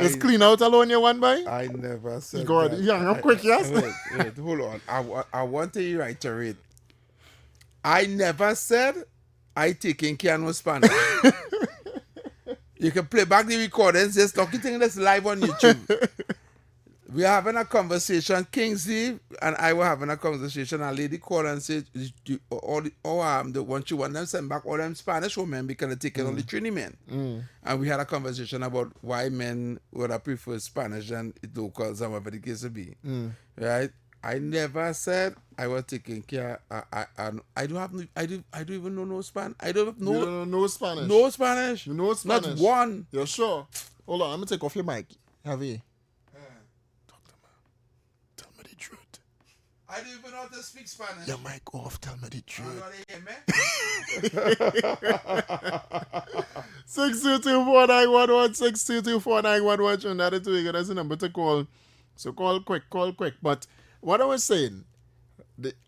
It's clean out alone you want by? I never said God, that. Yeah, I'm quick, yes? Wait, hold on. I want to reiterate. I never said I taking care of no Spanish. You can play back the recordings. Just lucky thing that's live on YouTube. We're having a conversation. Kingsley and I were having a conversation. A lady called and said, once you want them send back all them Spanish women because they're taking only Trini men. And we had a conversation about why men would have preferred Spanish than locals and whatever the case would be. Right? I never said I was taking care. I don't even know no Spanish. I don't know. You don't know no Spanish. No Spanish. No Spanish. Not one. You're sure? Hold on, I'm gonna take off your mic. Heavy. I don't even know how to speak Spanish. Your mic off, tell me the truth. 622-491-1, 622-491-1, Trinidad and Tobago, that's the number to call. So call quick. But what I was saying,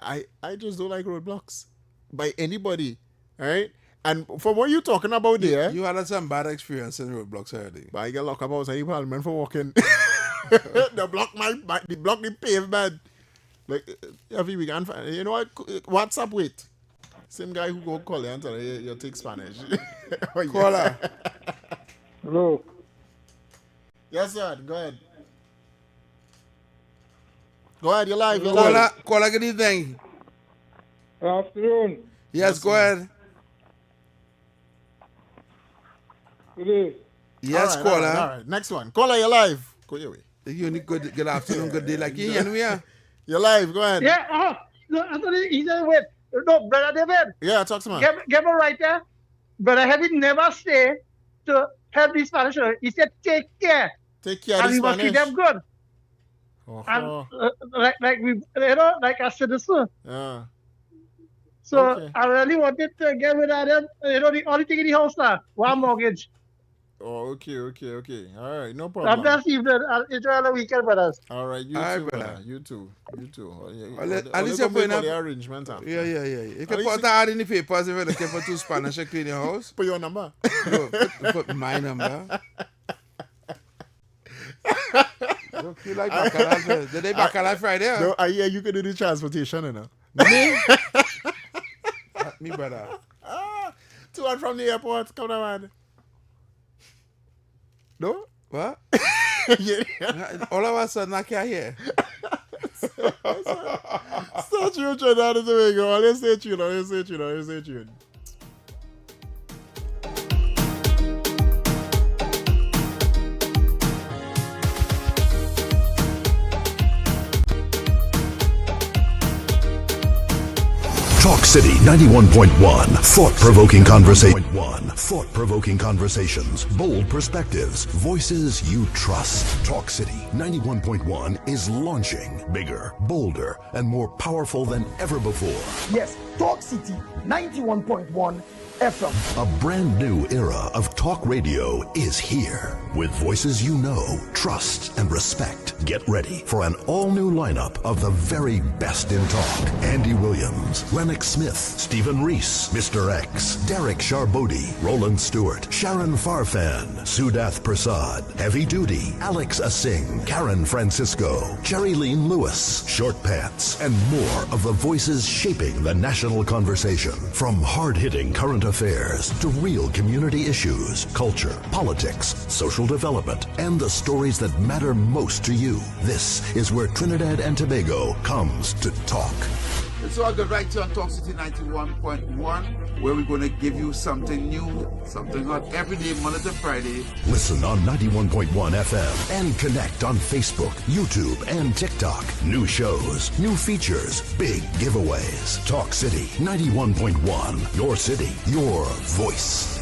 I just don't like roadblocks by anybody, right? And from what you're talking about there, you had some bad experience in roadblocks already. But I get locked up outside the parliament for walking. They block the pavement. Like every weekend, you know what? WhatsApp wait. Same guy who go call you and tell you take Spanish. Caller. Hello. Yes, sir. Go ahead. You're live. Caller, good evening. Good afternoon. Yes, go ahead. Good day. Yes, all caller. All right. Next one. Caller, you're live. Go your way. You need good afternoon, good day like you and we are. You're live. Go ahead. Yeah. No, I thought he said wait. No, Brother David. Yeah, talk to me. Get me right there. Brother Heavy never say to help the Spanish. He said take care. Take care of and the we must treat them good. And like we, like a citizen. Yeah. So I really wanted to get rid of them. The only thing in the house now, one mortgage. Oh, okay. All right, no problem. I'm just evening. Enjoy the weekend, brothers. All right, you too. At least you're putting up the arrangement. Yeah. You can put that in the papers if you're looking for 2 Spanish to clean your house. Put your number. No, put my number. Look, you like Bacalao? Did they Bacalao Friday? No, I hear you can do the transportation, you know. Me? Me, brother. To and from the airport. Come on, man. No? What? Yeah. All of a sudden, I can't hear. Stay tuned, Trinidad and Tobago. Always stay tuned. Talk City 91.1. Thought-provoking Thought-provoking conversations. Bold perspectives. Voices you trust. Talk City 91.1 is launching bigger, bolder, and more powerful than ever before. Yes, Talk City 91.1 FM. A brand new era of talk radio is here. With voices you know, trust, and respect. Get ready for an all-new lineup of the very best in talk. Andy Williams, Lennox Smith, Stephen Reese, Mr. X, Derek Charbodi, Roland Stewart, Sharon Farfan, Sudath Prasad, Heavy Duty, Alex Asing, Karen Francisco, Jerry Lean Lewis, Short Pants, and more of the voices shaping the national conversation. From hard-hitting current affairs to real community issues, culture, politics, social development, and the stories that matter most to you. This is where Trinidad and Tobago comes to talk. It's all good right here on Talk City 91.1, where we're going to give you something new, something hot every day, Monday to Friday. Listen on 91.1 FM and connect on Facebook, YouTube, and TikTok. New shows, new features, big giveaways. Talk City 91.1. Your city, your voice.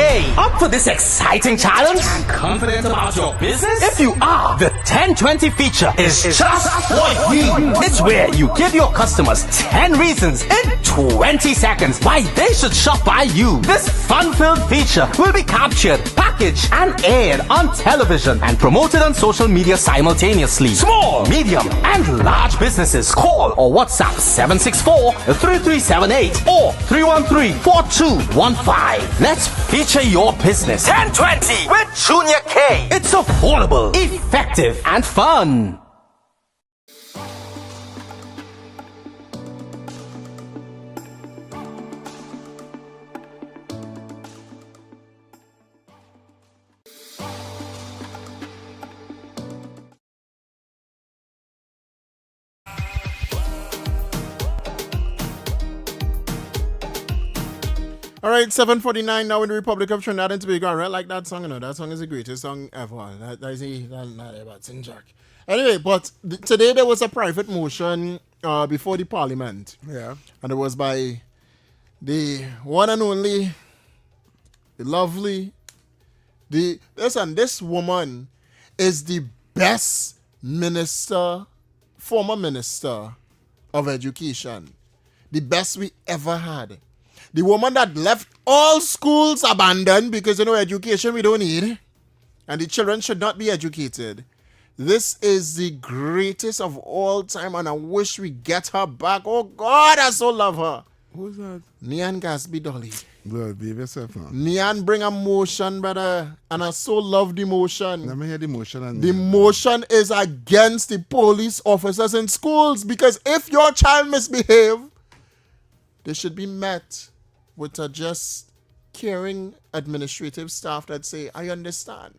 Hey, up for this exciting challenge? Confident about your business? If you are, the 1020 feature is just what we need. It's where you give your customers 10 reasons in 20 seconds why they should shop by you. This fun-filled feature will be captured, packaged, and aired on television and promoted on social media simultaneously. Small, medium, and large businesses call or WhatsApp 764-3378 or 313-4215. Let's feature your business. 1020 with Junior K. It's affordable, effective, and fun. All right, 7:49 now in the Republic of Trinidad and Tobago. I really like that song, you know. That song is the greatest song ever. That's not about Sing Jack. Anyway, but today there was a private motion before the Parliament. Yeah. And it was by the one and only, the lovely, this woman is the best former minister of education. The best we ever had. The woman that left all schools abandoned because, education we don't need. And the children should not be educated. This is the greatest of all time, and I wish we get her back. Oh, God, I so love her. Who's that? Nian Gasby Dolly. Good, behave yourself now. Nian bring a motion, brother, and I so love the motion. Let me hear the motion. The motion is against the police officers in schools, because if your child misbehave, they should be met with a just caring administrative staff that say, I understand.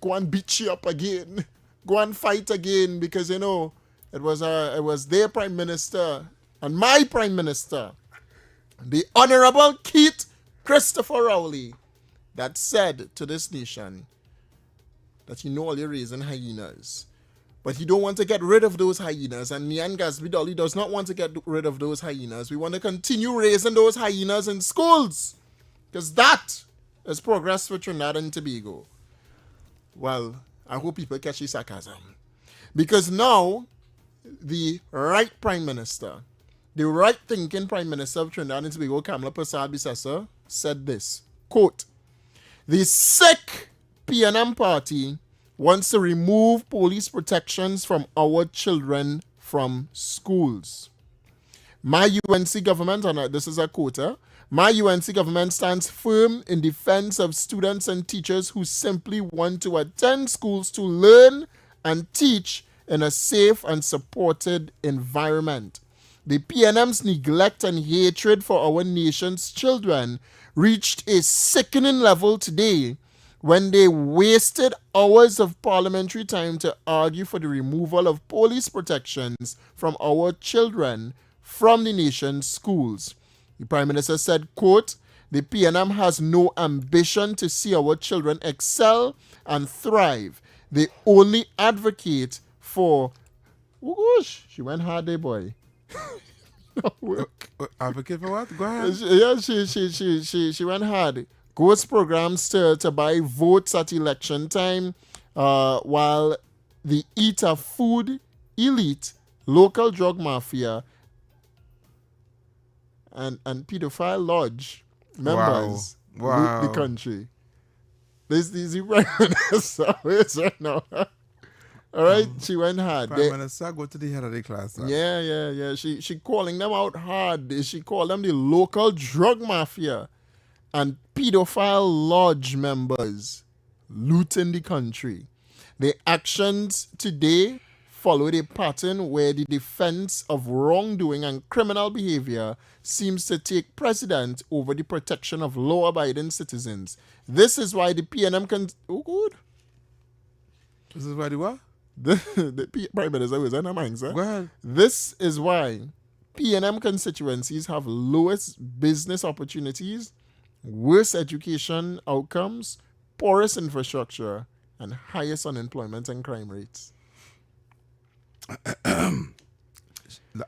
Go and beat you up again. Go and fight again, because, it was their prime minister and my prime minister, the Honorable Keith Christopher Rowley, that said to this nation that all you're raising hyenas. But you don't want to get rid of those hyenas, and Nian Gasby Dolly does not want to get rid of those hyenas. We want to continue raising those hyenas in schools, because that is progress for Trinidad and Tobago. Well, I hope people catch the sarcasm. Because now, the right Prime Minister, the right-thinking Prime Minister of Trinidad and Tobago, Kamala Persad-Bissessar, said this, quote, "The sick PNM party wants to remove police protections from our children from schools. My UNC government," and this is a quote, "my UNC government stands firm in defense of students and teachers who simply want to attend schools to learn and teach in a safe and supported environment. The PNM's neglect and hatred for our nation's children reached a sickening level today when they wasted hours of parliamentary time to argue for the removal of police protections from our children from the nation's schools." The Prime Minister said, quote, "The PNM has no ambition to see our children excel and thrive. They only advocate for," whoosh, she went hard there, boy. Advocate for what? Go ahead. She went hard. Ghost programs to buy votes at election time, while the eater food elite, local drug mafia, and pedophile lodge members loot the country. This is right now. All right, she went hard. Prime Minister go to the head of the class. Yeah. She calling them out hard. She called them the local drug mafia and pedophile lodge members looting the country. The actions today followed a pattern where the defense of wrongdoing and criminal behavior seems to take precedent over the protection of law-abiding citizens. This is why the PNM can... Oh, good. This is why the what? The Prime Minister was on her mind, sir. Go ahead. This is why PNM constituencies have lowest business opportunities, worse education outcomes, poorest infrastructure, and highest unemployment and crime rates.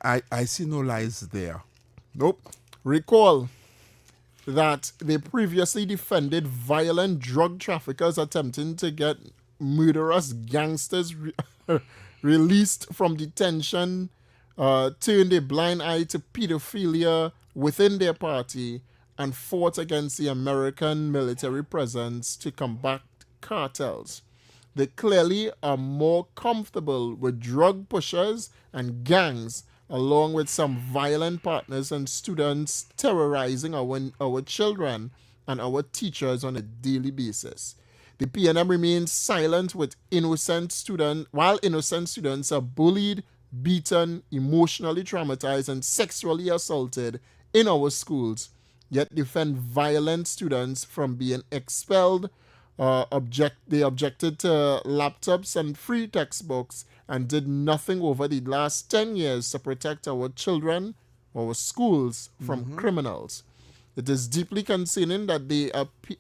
I see no lies there. Nope. Recall that they previously defended violent drug traffickers attempting to get murderous gangsters released from detention, turned a blind eye to pedophilia within their party, and fought against the American military presence to combat cartels. They clearly are more comfortable with drug pushers and gangs, along with some violent partners and students terrorizing our children and our teachers on a daily basis. The PNM remains silent while innocent students are bullied, beaten, emotionally traumatized, and sexually assaulted in our schools, yet defend violent students from being expelled. They objected to laptops and free textbooks and did nothing over the last 10 years to protect our children, our schools from criminals. It is deeply concerning that they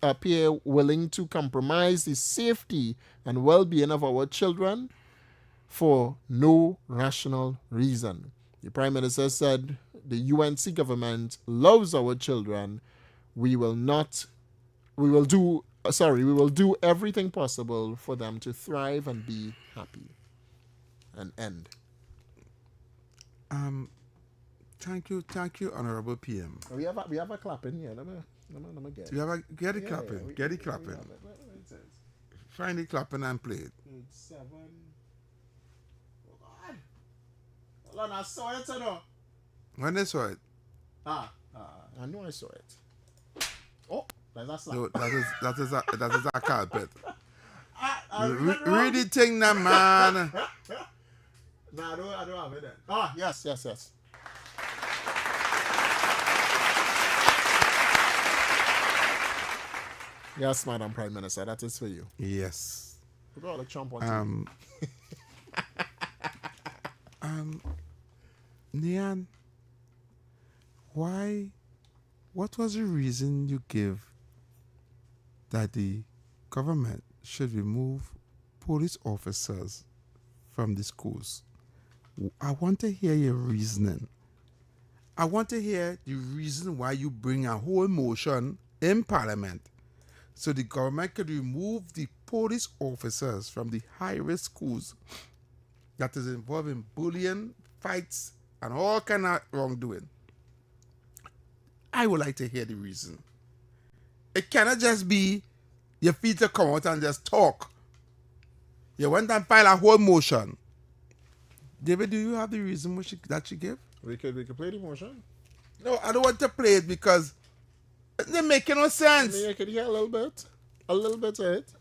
appear willing to compromise the safety and well-being of our children for no rational reason. The Prime Minister said the UNC government loves our children. We will do everything possible for them to thrive and be happy. And end. Thank you, Honorable PM. We have a clapping here. Let me get it. You have a get it clapping. Get it clapping. Find it clapping and play it. 7. Hold on, I saw it, no. When they saw it? I know I saw it. Oh, that's a slap. No, that is a carpet. Read the thing now, man. No, I don't have it then. Yes. Yes, Madam Prime Minister, that is for you. Yes. We got like Trump on Nian, what was the reason you give that the government should remove police officers from the schools? I want to hear your reasoning. I want to hear the reason why you bring a whole motion in Parliament so the government could remove the police officers from the high-risk schools that is involved in bullying, fights, and all kind of wrongdoing. I would like to hear the reason. It cannot just be your feet to come out and just talk. You went and file a whole motion. David, do you have the reason that you give? We could play the motion. No, I don't want to play it because it doesn't make no sense. I could hear a little bit of it.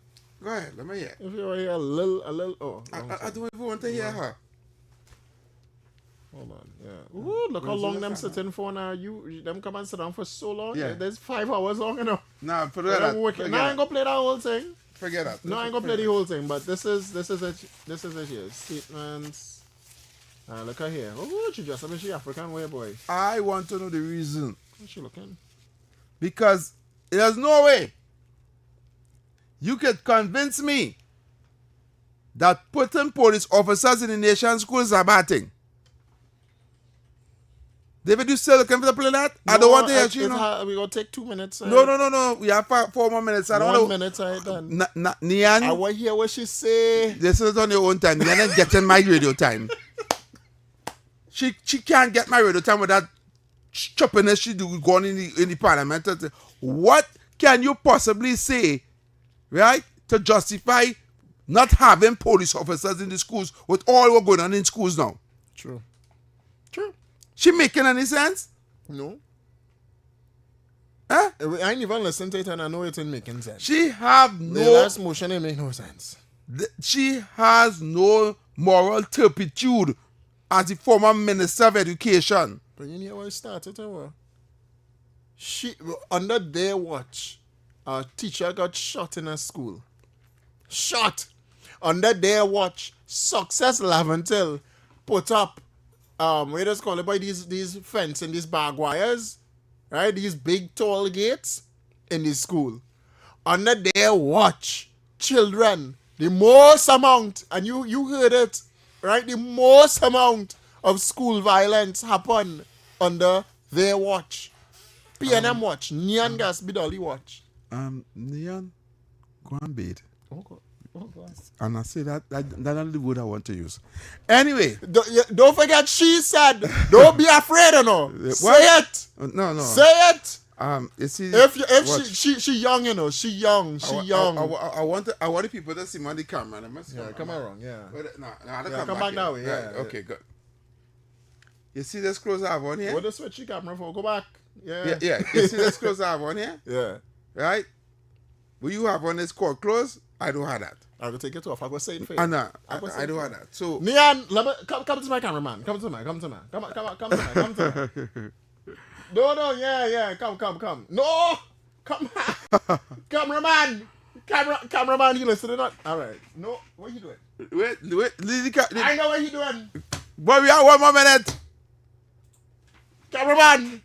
Go ahead, let me hear. If you want to hear a little, I don't even want to hear her. Hold on, yeah. Ooh, look how long them sitting for now. Them come and sit down for so long. Yeah. There's 5 hours long enough. Nah, forget that. Now I ain't gonna play that whole thing. Forget that. No, I ain't gonna play the whole thing. But this is it here. Statements. Look at here. Oh, she just she African way, boy. I want to know the reason. What's she looking? Because there's no way you could convince me that putting police officers in the nation's schools is a bad thing. David, you still looking for the play that? I don't want to hear you. We're going to take 2 minutes. No. We have 4 more minutes. I don't want 1 minute, I done. Nian. I want to hear what she say. This is on your own time. Nian ain't getting my radio time. She can't get my radio time without choppiness she do going in the parliament. What can you possibly say, right, to justify not having police officers in the schools with all what's going on in schools now? True. She making any sense? No. Huh? I ain't even listened to it and I know it ain't making sense. She have no... The last motion ain't make no sense. She has no moral turpitude as the former Minister of Education. But you know how it started, she, under their watch, a teacher got shot in a school. Shot! Under their watch, Success Laventil put up we just call it by these fence and these barbed wires, right? These big tall gates in the school. Under their watch, children, the most amount, and you heard it, right? The most amount of school violence happened under their watch. PNM watch, Nyan Gas Bidali watch. Nyan, go and bathe. Oh God. And I say that's not the word I want to use. Anyway. Don't forget she said. Don't be afraid of no. Say it. No. Say it. You see, if she young, you know, she young. I want the people to see me on the camera. Come around, yeah. Come back that way, yeah. Right, okay, good. You see this clothes I have on here? What the switch camera for? Go back. Yeah. You see this clothes I have on here? Yeah. Right? What you have on this court clothes, I don't have that. I will take it off. I will say it for you. I don't have that. So Nian, come to my cameraman. Come to me. Come to me. No, yeah. Come. No! Come on. Cameraman, you listening or not? Alright. No, what you doing? Wait. I know what you doing. Boy, we have 1 more minute. Cameraman.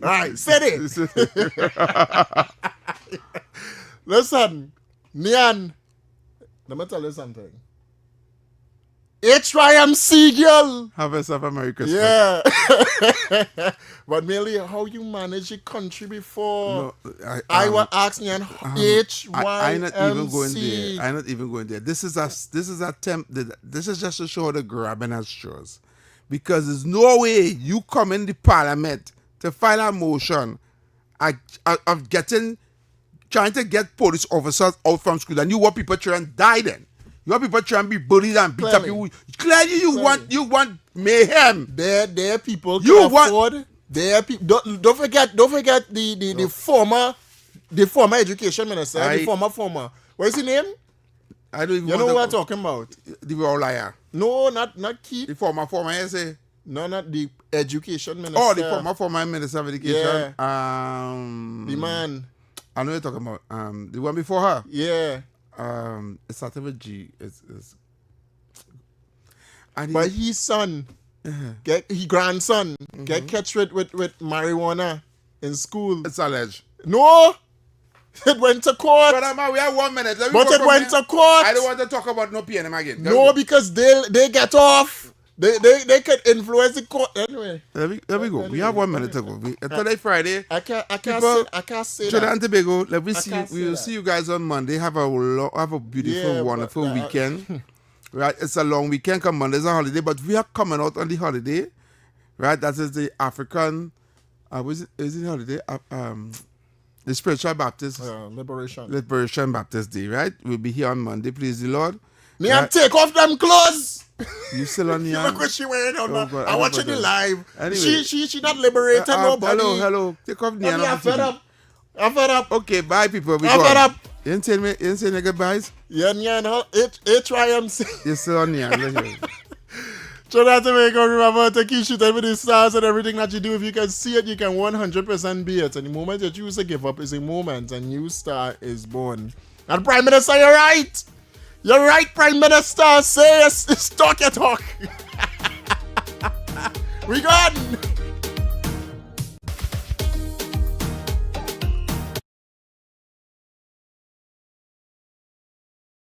Alright, steady. Listen, Nian, let me tell you something. HYMC girl. Have yourself a Merry Christmas. Yeah. But merely how you manage your country before. No, I was asking HYMC. I'm not even going there. This is just to show the grabbing at straws. Because there's no way you come in the parliament to file a motion of trying to get police officers out from school, and you want people to die then. You want people trying to be bullied and beat up. Clearly, you want mayhem. Their people can afford. Their people. Don't forget the former education minister, the former. What is his name? I don't even. You know what I'm talking about? The raw liar. No, not Keith. The former. I say. No, not the education minister. Oh, the former minister of education. Yeah. The man. I know you're talking about. The one before her. Yeah. It started with G. But his son, his grandson, get catch with marijuana in school. It's alleged. No, it went to court. But we have 1 minute. But it went to court. I don't want to talk about no PNM again. No, because they get off. They can influence the court anyway. There we go. We have 1 minute to go. Today Friday. I can't say Trinidad and that. Tobago. We will see you guys on Monday. Have a beautiful, wonderful weekend. Right, it's a long weekend. Come Monday's a holiday, but we are coming out on the holiday. Right, that is the African. Is it holiday? The Spiritual Baptist Liberation Baptist Day. Right, we'll be here on Monday. Please the Lord. Me and take off them clothes. You still on the Look what she wearing on. God, I watching the live. Anyway. She not liberated nobody. Hello. Take off the I'm fed up. Okay, bye people. I'm fed up. You didn't say any goodbyes? Yeah, HYMC. You're still on the Trinidad Tobago, remember to keep shooting with the stars and everything that you do. If you can see it, you can 100% be it. And the moment that you choose to give up is a moment a new star is born. And Prime Minister, you're right. You're right, Prime Minister. Say talk your talk. We gone.